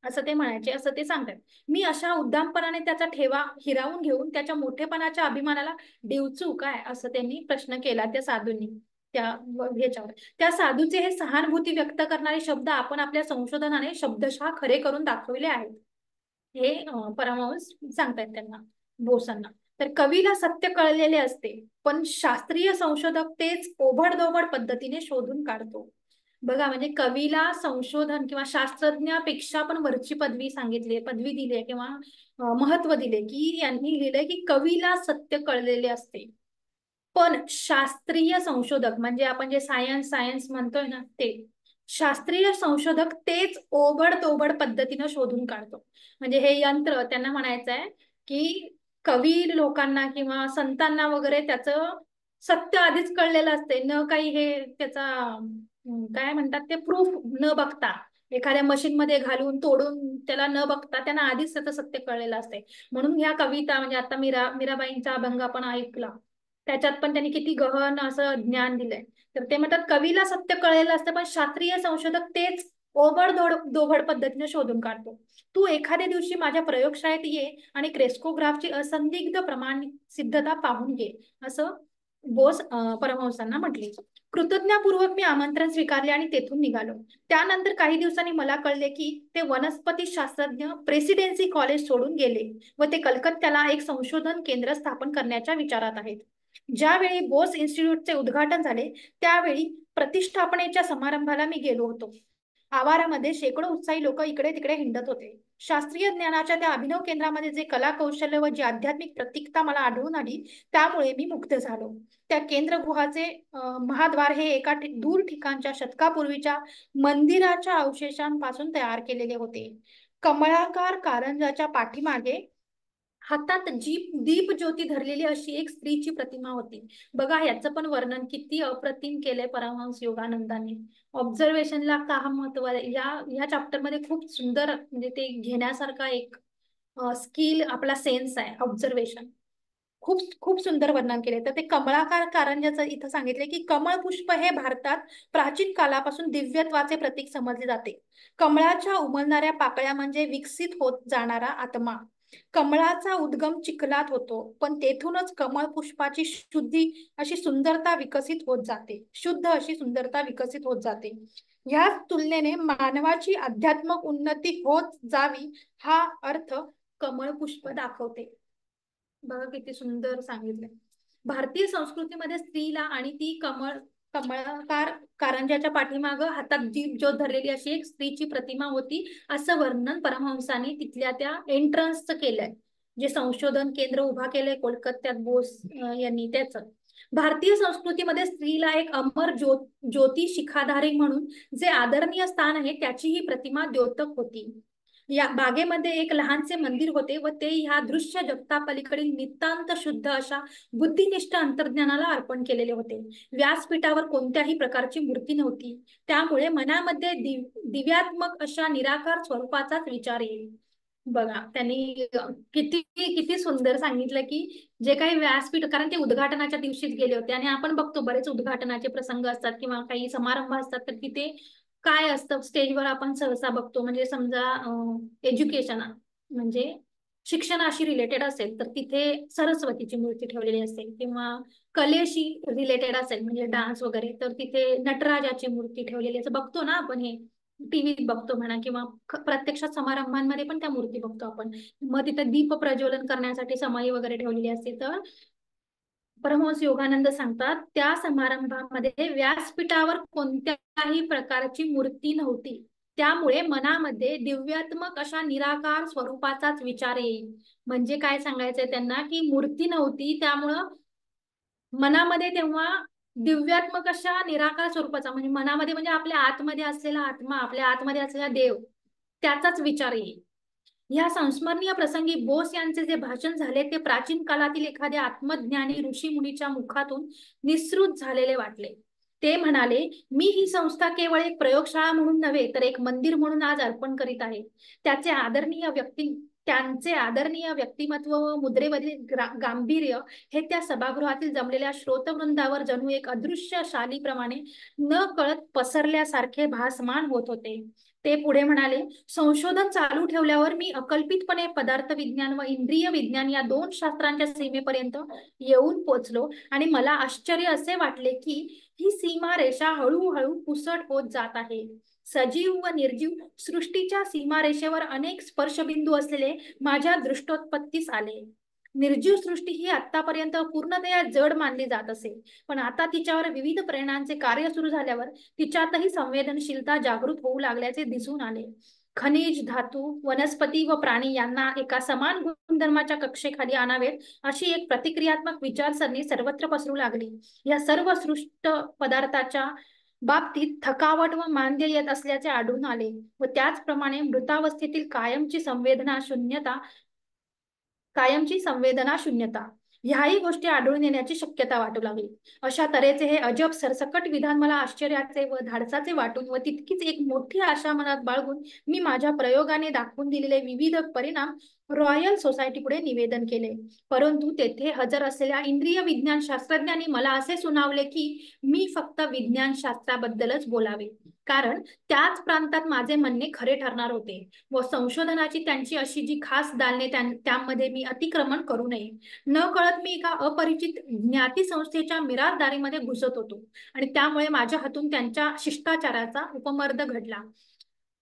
Speaker 1: असं ते म्हणायचे, असं ते सांगतात. मी अशा उद्दामपणाने त्याचा ठेवा हिरावून घेऊन त्याच्या मोठेपणाच्या अभिमानाला डिवचू काय, असं त्यांनी प्रश्न केला त्या साधूंनी. त्या ह्याच्यावर त्या साधूचे हे सहानुभूती व्यक्त करणारे शब्द आपण आपल्या संशोधनाने शब्दशः खरे करून दाखवले आहेत. हे परमहंस सांगतायत त्यांना, बोसांना. तर कवीला सत्य कळलेले असते, पण शास्त्रीय संशोधक तेच ओबडधोबड पद्धतीने शोधून काढतो. बघा, म्हणजे कवीला संशोधन किंवा शास्त्रज्ञापेक्षा पण वरची पदवी सांगितली, पदवी दिली आहे किंवा महत्व दिले, की यांनी लिहिलंय की कवीला सत्य कळलेले असते, पण शास्त्रीय संशोधक म्हणजे आपण जे सायन्स सायन्स म्हणतोय ना, ते शास्त्रीय संशोधक तेच ओबड पद्धतीनं शोधून काढतो. म्हणजे हे यंत्र त्यांना म्हणायचं आहे की कवी लोकांना किंवा संतांना वगैरे त्याचं सत्य आधीच कळलेलं असते, न काही हे त्याचा काय म्हणतात ते प्रूफ न बघता, एखाद्या मशीन मध्ये घालून तोडून त्याला न बघता त्यांना आधीच त्याचं सत्य कळलेलं असते. म्हणून ह्या कविता म्हणजे आता मीराबाईंचा अभंग आपण ऐकला, त्याच्यात पण त्यांनी किती गहन असं ज्ञान दिलंय. तर ते म्हणतात कवीला सत्य कळलेलं असतं, पण शास्त्रीय संशोधक तेच दोघड पद्धतीने शोधून काढतो. तू एखाद्या दिवशी माझ्या प्रयोगशाळेत ये आणि क्रेस्कोग्राफची असंदिग्ध प्रमाण सिद्धता पाहून घे, असं बोस परमहंसांना म्हटले. कृतज्ञतापूर्वक मी आमंत्रण स्वीकारले आणि तेथून निघालो. त्यानंतर काही दिवसांनी मला कळले की ते वनस्पती शास्त्रज्ञ प्रेसिडेन्सी कॉलेज सोडून गेले व ते कलकत्त्याला एक संशोधन केंद्र स्थापन करण्याच्या विचारात आहेत. ज्यावेळी बोस इन्स्टिट्यूटचे उद्घाटन झाले त्यावेळी प्रतिष्ठापनेच्या समारंभाला मी गेलो होतो. आवारामध्ये शेकडो उत्साही लोक इकडे तिकडे हिंडत होते. शास्त्रीय ज्ञानाच्या त्या अभिनव केंद्रामध्ये जे कला कौशल्य व जी आध्यात्मिक प्रतीकता मला आढळून आली त्यामुळे मी मुग्ध झालो. त्या केंद्रगृहाचे महाद्वार हे एका दूर ठिकाणच्या शतकापूर्वीच्या मंदिराच्या अवशेषांपासून तयार केलेले होते. कमळाकार कारंजाच्या पाठीमागे हातात दीप ज्योती धरलेली अशी एक स्त्रीची प्रतिमा होती. बघा, याचं पण वर्णन किती अप्रतिम केलंय परमहंस योगानंदांनी. ऑब्झर्वेशनला का महत्व आहे, या चॅप्टर मध्ये खूप सुंदर, म्हणजे ते घेण्यासारखा एक स्किल आपला सेन्स आहे ऑब्झर्वेशन. खूप खूप सुंदर वर्णन केले. तर ते कमळाकार कारंजाचं इथं सांगितले की कमळ पुष्प हे भारतात प्राचीन कालापासून दिव्यत्वाचे प्रतीक समजले जाते. कमळाच्या उमलणाऱ्या पाकळ्या म्हणजे विकसित होत जाणारा आत्मा. कमळाचा उद्गम चिखलात होतो, पण तेथूनच कमळ पुष्पाची शुद्ध अशी सुंदरता विकसित होत जाते. ह्याच तुलनेने मानवाची आध्यात्मिक उन्नती होत जावी हा अर्थ कमळ पुष्प दाखवते. बघा किती सुंदर सांगितलंय. भारतीय संस्कृतीमध्ये स्त्रीला आणि ती कमळाकार कारंजाच्या पाठीमाग हातात दीप ज्योत धरलेली अशी एक स्त्रीची प्रतिमा होती, असं वर्णन परमहंसांनी तिथल्या त्या एंट्रन्सचं केलंय. जे संशोधन केंद्र उभा केलंय कोलकात्यात बोस यांनी, त्याच भारतीय संस्कृतीमध्ये स्त्रीला एक अमर ज्योती शिखाधारी म्हणून जे आदरणीय स्थान आहे त्याची ही प्रतिमा द्योतक होती. या बागेमध्ये एक लहानसे मंदिर होते व ते ह्या दृश्य जगतापलीकडील नितांत शुद्ध अशा बुद्धिनिष्ठ अंतर्ज्ञानाला अर्पण केलेले होते. व्यासपीठावर कोणत्याही प्रकारची मूर्ती नव्हती, त्यामुळे मनामध्ये दिव्यात्मक अशा निराकार स्वरूपाचाच विचार येईल. बघा, त्यांनी किती किती सुंदर सांगितलं की जे काही व्यासपीठ, कारण ते उद्घाटनाच्या दिवशीच गेले होते आणि आपण बघतो बरेच उद्घाटनाचे प्रसंग असतात किंवा काही समारंभ असतात, तर तिथे काय असतं स्टेजवर आपण सहसा बघतो, म्हणजे समजा एज्युकेशन म्हणजे शिक्षणाशी रिलेटेड असेल तर तिथे सरस्वतीची मूर्ती ठेवलेली असेल, किंवा कलेशी रिलेटेड असेल म्हणजे डान्स वगैरे तर तिथे नटराजाची मूर्ती ठेवलेली असं बघतो ना आपण. हे टीव्हीत बघतो म्हणा किंवा प्रत्यक्षात समारंभांमध्ये पण त्या मूर्ती बघतो आपण. मग तिथे दीप प्रज्वलन करण्यासाठी समई वगैरे ठेवलेली असते. तर परमहंस योगानंद सांगतात त्या समारंभामध्ये व्यासपीठावर कोणत्याही प्रकारची मूर्ती नव्हती, त्यामुळे मनामध्ये दिव्यात्मक अशा निराकार स्वरूपाचाच विचार येईल. म्हणजे काय सांगायचंय त्यांना की मूर्ती नव्हती, त्यामुळं मनामध्ये तेव्हा दिव्यात्मक अशा निराकार स्वरूपाचा, म्हणजे मनामध्ये म्हणजे आपल्या आतमध्ये असलेला आत्मा, आपल्या आतमध्ये असलेला देव, त्याचाच विचार येईल. या संस्मरणीय प्रसंगी बोस यांचे जे भाषण झाले ते प्राचीन काळातील एखाद्या आत्मज्ञानी ऋषी मुनीच्या मुखातून निसृत झालेले वाटले. ते म्हणाले, मी ही संस्था केवळ एक प्रयोगशाळा म्हणून नव्हे तर एक मंदिर म्हणून आज अर्पण करीत आहे. त्यांचे आदरणीय व्यक्तिमत्व व मुद्रेवरील गांभीर्य हे त्या सभागृहातील जमलेल्या श्रोतवृंदावर जणू एक अदृश्य शालीप्रमाणे न कळत पसरल्यासारखे भासमान होत होते. ते पुढे म्हणाले, संशोधन चालू ठेवल्यावर मी अकल्पितपणे पदार्थ विज्ञान व इंद्रिय विज्ञान या दोन शास्त्रांच्या सीमेपर्यंत येऊन पोचलो आणि मला आश्चर्य असे वाटले की ही सीमारेषा हळूहळू पुसट होत जात आहे. सजीव व निर्जीव सृष्टीच्या सीमारेषेवर अनेक स्पर्शबिंदू असलेले माझ्या दृष्टोत्पत्तीस आले. निर्जीव सृष्टी ही आतापर्यंत पूर्णतया जड मानली जात असे, पण आता तिच्यावर विविध प्रेरणांचे कार्य सुरू झाल्यावर तिच्यातही संवेदनशीलता जागृत होऊ लागल्याचे दिसून आले. खनिज, धातू, वनस्पती व प्राणी यांना एका समान गुणधर्माच्या कक्षेखाली आणावेत अशी एक प्रतिक्रियात्मक विचारसरणी सर्वत्र पसरू लागली. या सर्व सृष्ट पदार्थाच्या बाबतीत थकावट व मांद्य येत असल्याचे आढळून आले व त्याचप्रमाणे मृतावस्थेतील कायमची संवेदना शून्यता ह्याही गोष्टी आढळून येण्याची शक्यता वाटू लागली. अशा तऱ्हेचे हे अजब सरसकट विधान मला आश्चर्याचे व धाडसाचे वाटून व तितकीच एक मोठी आशा मनात बाळगून मी माझ्या प्रयोगाने दाखवून दिलेले विविध परिणाम रॉयल सोसायटी पुढे निवेदन केले. परंतु तेथे हजर असलेल्या इंद्रिय विज्ञान शास्त्रज्ञांनी मला असे सुनावले की मी फक्त विज्ञान शास्त्राबद्दलच बोलावे, कारण त्याच प्रांतात माझे म्हणणे खरे ठरणार होते व संशोधनाची त्यांची अशी जी खास दालने त्यामध्ये मी अतिक्रमण करू नये. न कळत मी एका अपरिचित ज्ञाती संस्थेच्या मिरासदारीमध्ये घुसत होतो आणि त्यामुळे माझ्या हातून त्यांच्या शिष्टाचाराचा उपमर्द घडला.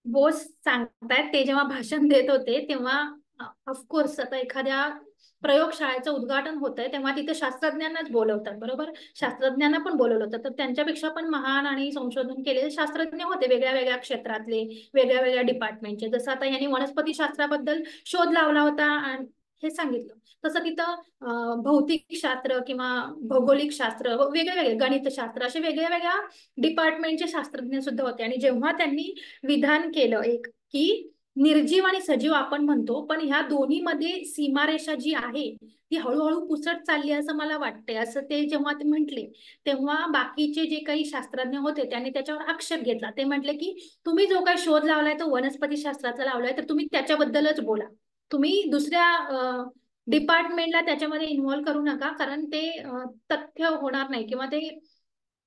Speaker 1: बोस सांगतायत ते जेव्हा भाषण देत होते तेव्हा ऑफकोर्स आता एखाद्या प्रयोगशाळेचं उद्घाटन होत आहे तेव्हा तिथे शास्त्रज्ञांनाच बोलवतात, बरोबर. शास्त्रज्ञांना पण बोलवलं होतं, तर त्यांच्यापेक्षा पण महान आणि संशोधन केलेले शास्त्रज्ञ होते वेगळ्या वेगळ्या क्षेत्रातले, वेगळ्या वेगळ्या डिपार्टमेंटचे. जसं आता यांनी वनस्पती शास्त्राबद्दल शोध लावला होता आणि हे सांगितलं, तसं तिथं भौतिक शास्त्र किंवा भौगोलिक शास्त्र, वेगळे वेगळे गणितशास्त्र, असे वेगळ्या वेगळ्या डिपार्टमेंटचे शास्त्रज्ञ सुद्धा होते. आणि जेव्हा त्यांनी विधान केलं एक की निर्जीव आणि सजीव आपण म्हणतो, पण ह्या दोन्ही मध्ये सीमारेषा जी आहे ती हळूहळू पुसट चालली असं मला वाटतंय, असं ते जेव्हा ते म्हटले तेव्हा बाकीचे जे काही शास्त्रज्ञ होते त्यांनी त्याच्यावर आक्षेप घेतला. ते म्हटले की तुम्ही जो काही शोध लावलाय तो वनस्पती शास्त्राचा लावलाय, तर तुम्ही त्याच्याबद्दलच बोला, तुम्ही दुसऱ्या डिपार्टमेंटला त्याच्यामध्ये इन्व्हॉल्व्ह करू नका, कारण ते तथ्य होणार नाही किंवा ते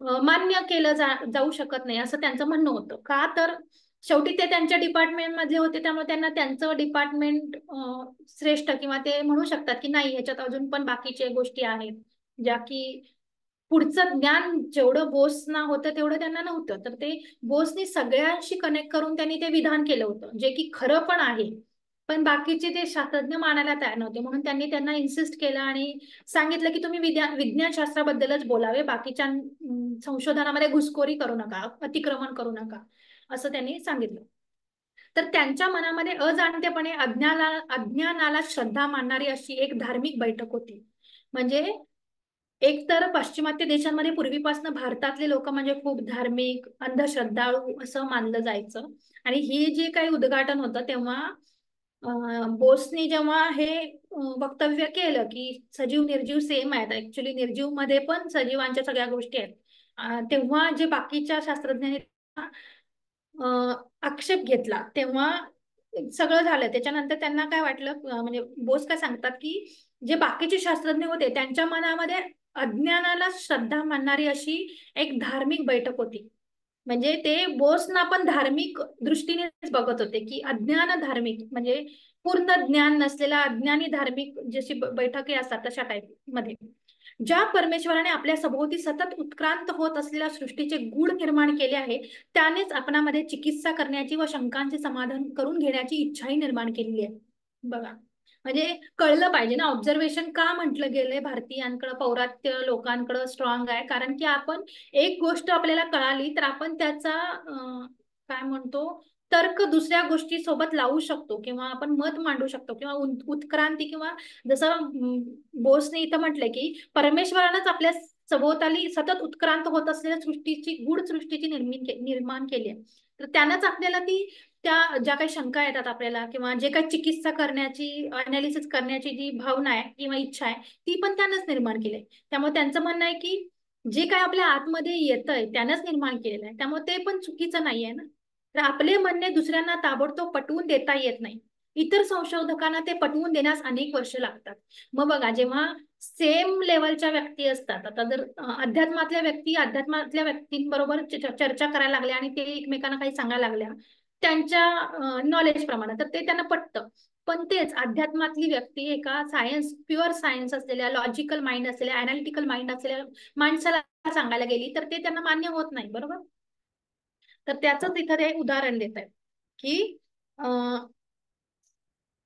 Speaker 1: मान्य केलं जाऊ शकत नाही असं त्यांचं म्हणणं होतं. का तर शेवटी ते त्यांच्या डिपार्टमेंट मधले होते, त्यामुळे त्यांना त्यांचं डिपार्टमेंट श्रेष्ठ किंवा ते म्हणू शकतात की नाही ह्याच्यात अजून पण बाकीच्या गोष्टी आहेत ज्या की पुढचं ज्ञान जेवढं बोसना होतं तेवढं त्यांना नव्हतं. तर ते बोसनी सगळ्यांशी कनेक्ट करून त्यांनी ते विधान केलं होतं, जे की खरं पण आहे, पण बाकीचे ते शास्त्रज्ञ मानायला तयार नव्हते. म्हणून त्यांनी त्यांना इन्सिस्ट केलं आणि सांगितलं की तुम्ही विज्ञान शास्त्राबद्दलच बोलावे, बाकीच्या संशोधनामध्ये घुसखोरी करू नका, अतिक्रमण करू नका, असं त्यांनी सांगितलं. तर त्यांच्या मनामध्ये अजाणतेपणे अज्ञानाला श्रद्धा मानणारी अशी एक धार्मिक बैठक होती. म्हणजे एक तर पाश्चिमात्य देशांमध्ये पूर्वीपासून भारतातले लोक म्हणजे खूप धार्मिक, अंधश्रद्धाळू असं मानलं जायचं. आणि हे जे काही उद्घाटन होतं तेव्हा बोसनी जेव्हा हे वक्तव्य केलं की सजीव निर्जीव सेम आहेत, ऍक्च्युली निर्जीव मध्ये पण सजीवांच्या सगळ्या गोष्टी आहेत, तेव्हा जे बाकीच्या शास्त्रज्ञांनी आक्षेप घेतला तेव्हा सगळं झालं. त्याच्यानंतर त्यांना काय वाटलं, म्हणजे बोस काय सांगतात की जे बाकीचे शास्त्रज्ञ होते त्यांच्या मनामध्ये अज्ञानाला श्रद्धा मानणारी अशी एक धार्मिक बैठक होती. म्हणजे ते बोसना पण धार्मिक दृष्टीने बघत होते की अज्ञान धार्मिक म्हणजे पूर्ण ज्ञान नसलेला अज्ञानी धार्मिक, जशी बैठकी असतात तशा टाईप मध्ये. ज्या परमेश्वराने आपल्या सभोवती सतत उत्क्रांत होत असलेल्या सृष्टीचे गूढ निर्माण केले आहे, त्यानेच आपणामध्ये चिकित्सा करण्याची व शंकांचे समाधान करून घेण्याची इच्छाही निर्माण केलेली आहे. बघा, म्हणजे कळलं पाहिजे ना ऑब्झर्वेशन का म्हटलं गेलंय भारतीयांकडे, पौरात्य लोकांकडे स्ट्रॉंग आहे, कारण की आपण एक गोष्ट आपल्याला कळाली तर आपण त्याचा काय म्हणतो तर्क दुसऱ्या गोष्टी सोबत लावू शकतो किंवा आपण मत मांडू शकतो किंवा उत्क्रांती किंवा जसं बोसने इथं म्हटलंय की परमेश्वरानंच आपल्या सभोवताली सतत उत्क्रांत होत असलेल्या गूढ सृष्टीची निर्माण केली आहे. तर त्यानंच आपल्याला ती त्या ज्या काही शंका येतात आपल्याला किंवा जे काही चिकित्सा करण्याची, अनालिसिस करण्याची जी भावना आहे किंवा इच्छा आहे ती पण त्यानंच निर्माण केली आहे. त्यामुळे त्यांचं म्हणणं आहे की जे काही आपल्या आतमध्ये येतंय त्यानंच निर्माण केलेलं आहे, त्यामुळे ते पण चुकीचं नाहीये ना. तर आपले म्हणणे दुसऱ्यांना ताबडतोब पटवून देता येत नाही. इतर संशोधकांना ते पटवून देण्यास अनेक वर्ष लागतात. मग बघा, जेव्हा सेम लेवलच्या व्यक्ती असतात, आता जर अध्यात्मातल्या व्यक्तींबरोबर चर्चा करायला लागल्या आणि ते एकमेकांना काही सांगायला लागल्या, त्यांच्या नॉलेज प्रमाणे, तर ते त्यांना पटतं. पण तेच अध्यात्मातली व्यक्ती एका सायन्स, प्युअर सायन्स असलेल्या, लॉजिकल माइंड असलेल्या, अनालिटिकल माइंड असलेल्या माणसाला सांगायला गेली तर ते त्यांना मान्य होत नाही, बरोबर. तर त्याच इथं ते उदाहरण देत आहेत की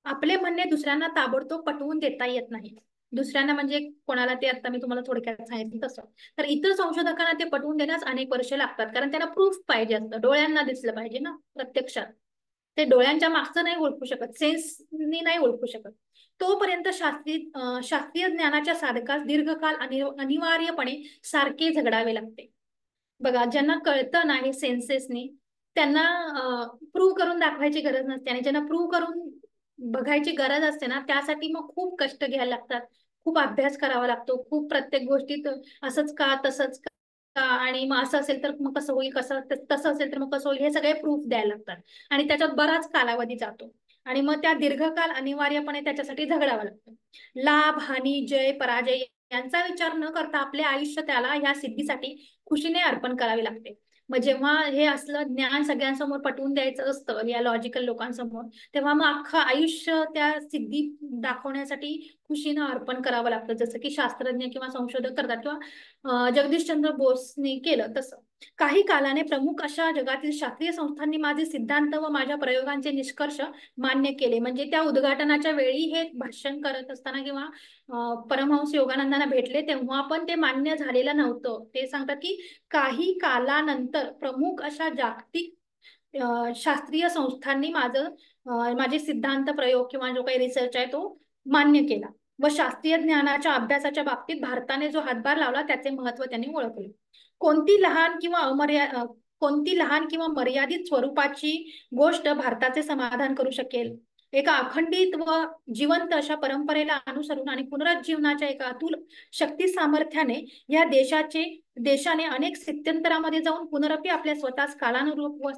Speaker 1: आपले म्हणणे दुसऱ्यांना ताबडतोब पटवून देता येत नाही. दुसऱ्यांना म्हणजे कोणाला, ते आता मी तुम्हाला थोडक्यात सांगितलं तसं. तर इतर संशोधकांना ते पटवून देण्यास अनेक वर्षे लागतात, कारण त्यांना प्रूफ पाहिजे असतं, डोळ्यांना दिसलं पाहिजे ना प्रत्यक्षात. ते डोळ्यांच्या मागचं नाही ओळखू शकत, सेन्सनी नाही ओळखू शकत. तोपर्यंत शास्त्रीय ज्ञानाच्या साधकास दीर्घकाल अनिवार्यपणे सारखे झगडावे लागते. बघा, ज्यांना कळतं ना हे सेन्सेसनी, त्यांना प्रूव्ह करून दाखवायची गरज नसते, आणि ज्यांना प्रूव्ह करून बघायची गरज असते ना, त्यासाठी मग खूप कष्ट घ्यायला लागतात, खूप अभ्यास करावा लागतो, खूप प्रत्येक गोष्टीत असंच का तसंच का, आणि मग असं असेल तर मग कसं होईल, कसं तसं असेल तर मग कसं होईल, हे सगळे प्रूफ द्यायला लागतात. आणि त्याच्यात बराच कालावधी जातो, आणि मग त्या दीर्घकाल अनिवार्यपणे त्याच्यासाठी झगडावं लागतं. लाभ, हानी, जय, पराजय यांचा विचार न करता आपले आयुष्य त्याला ह्या सिद्धीसाठी खुशीने अर्पण करावे लागते. मग जेव्हा हे असलं ज्ञान सगळ्यांसमोर पटवून द्यायचं असतं या लॉजिकल लोकांसमोर, तेव्हा मग अख्खं आयुष्य त्या सिद्धी दाखवण्यासाठी खुशीनं अर्पण करावं लागतं, जसं की शास्त्रज्ञ किंवा संशोधक करतात, किंवा जगदीशचंद्र बोसने केलं तसं. काही कालाने प्रमुख अशा जगातील शास्त्रीय संस्थांनी माझे सिद्धांत व माझ्या प्रयोगांचे निष्कर्ष मान्य केले. म्हणजे त्या उद्घाटनाच्या वेळी हे भाषण करत असताना किंवा परमहंस योगानंदांना भेटले तेव्हा पण ते मान्य झालेलं नव्हतं. ते सांगतात की काही कालानंतर प्रमुख अशा जागतिक शास्त्रीय संस्थांनी माझे सिद्धांत, प्रयोग किंवा जो काही रिसर्च आहे तो मान्य केला, व शास्त्रीय ज्ञानाच्या अभ्यासाच्या बाबतीत भारताने जो हातभार लावला त्याचे महत्त्व त्यांनी ओळखले. कोणती लहान किंवा कोणती लहान किंवा मर्यादित स्वरूपाची गोष्ट भारताचे समाधान करू शकेल? एका अखंडित व जिवंत अशा परंपरेला अनुसरून आणि पुनरुज्जीवनाच्या एका अतुल शक्ती सामर्थ्याने या देशाने अनेक स्थित्यंतरामध्ये जाऊन पुनरपी आपल्या स्वतःच कालानुरूप व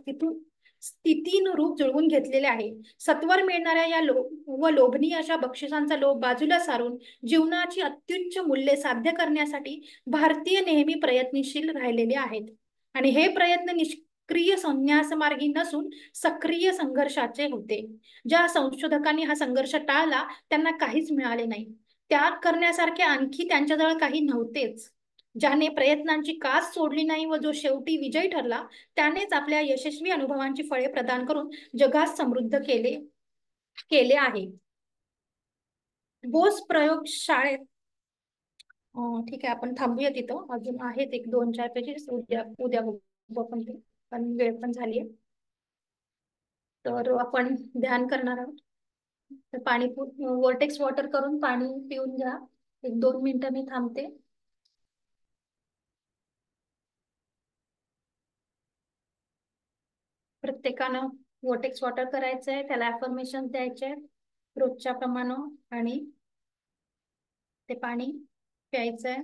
Speaker 1: स्थितीनुरूप जुळवून घेतलेले आहे. सत्वर मिळणाऱ्या या व लोभनीय अशा बक्षिसांचा लोभ बाजूला सारून जीवनाची अत्युच्च मूल्ये साध्य करण्यासाठी भारतीय नेहमी प्रयत्नशील राहिलेले आहेत, आणि हे प्रयत्न निष्क्रिय संन्यासमार्गी नसून सक्रिय संघर्षाचे होते. ज्या संशोधकांनी हा संघर्ष टाळला त्यांना काहीच मिळाले नाही. त्याग करण्यासारखे आणखी त्यांच्याजवळ काही नव्हतेच. ज्याने प्रयत्नांची कास सोडली नाही व जो शेवटी विजयी ठरला, त्यानेच आपल्या यशस्वी अनुभवांची फळे प्रदान करून जगास समृद्ध केले केले आहे. बोस प्रयोगशाळेत ठीक आहे, आपण थांबूया तिथं. अजून आहेत एक दोन चार पेजेस, उद्या उद्या बघू आपण ते, पण वेळ पण झाली आहे. तर आपण ध्यान करणार आहोत. तर पाणी वर्टेक्स वॉटर करून पाणी पिऊन घ्या. एक 2 मिनिटं मी थांबते. प्रत्येकानं वर्टेक्स वॉटर करायचंय, त्याला अफर्मेशन द्यायचे रोजच्या प्रमाणे, आणि ते पाणी प्यायचंय.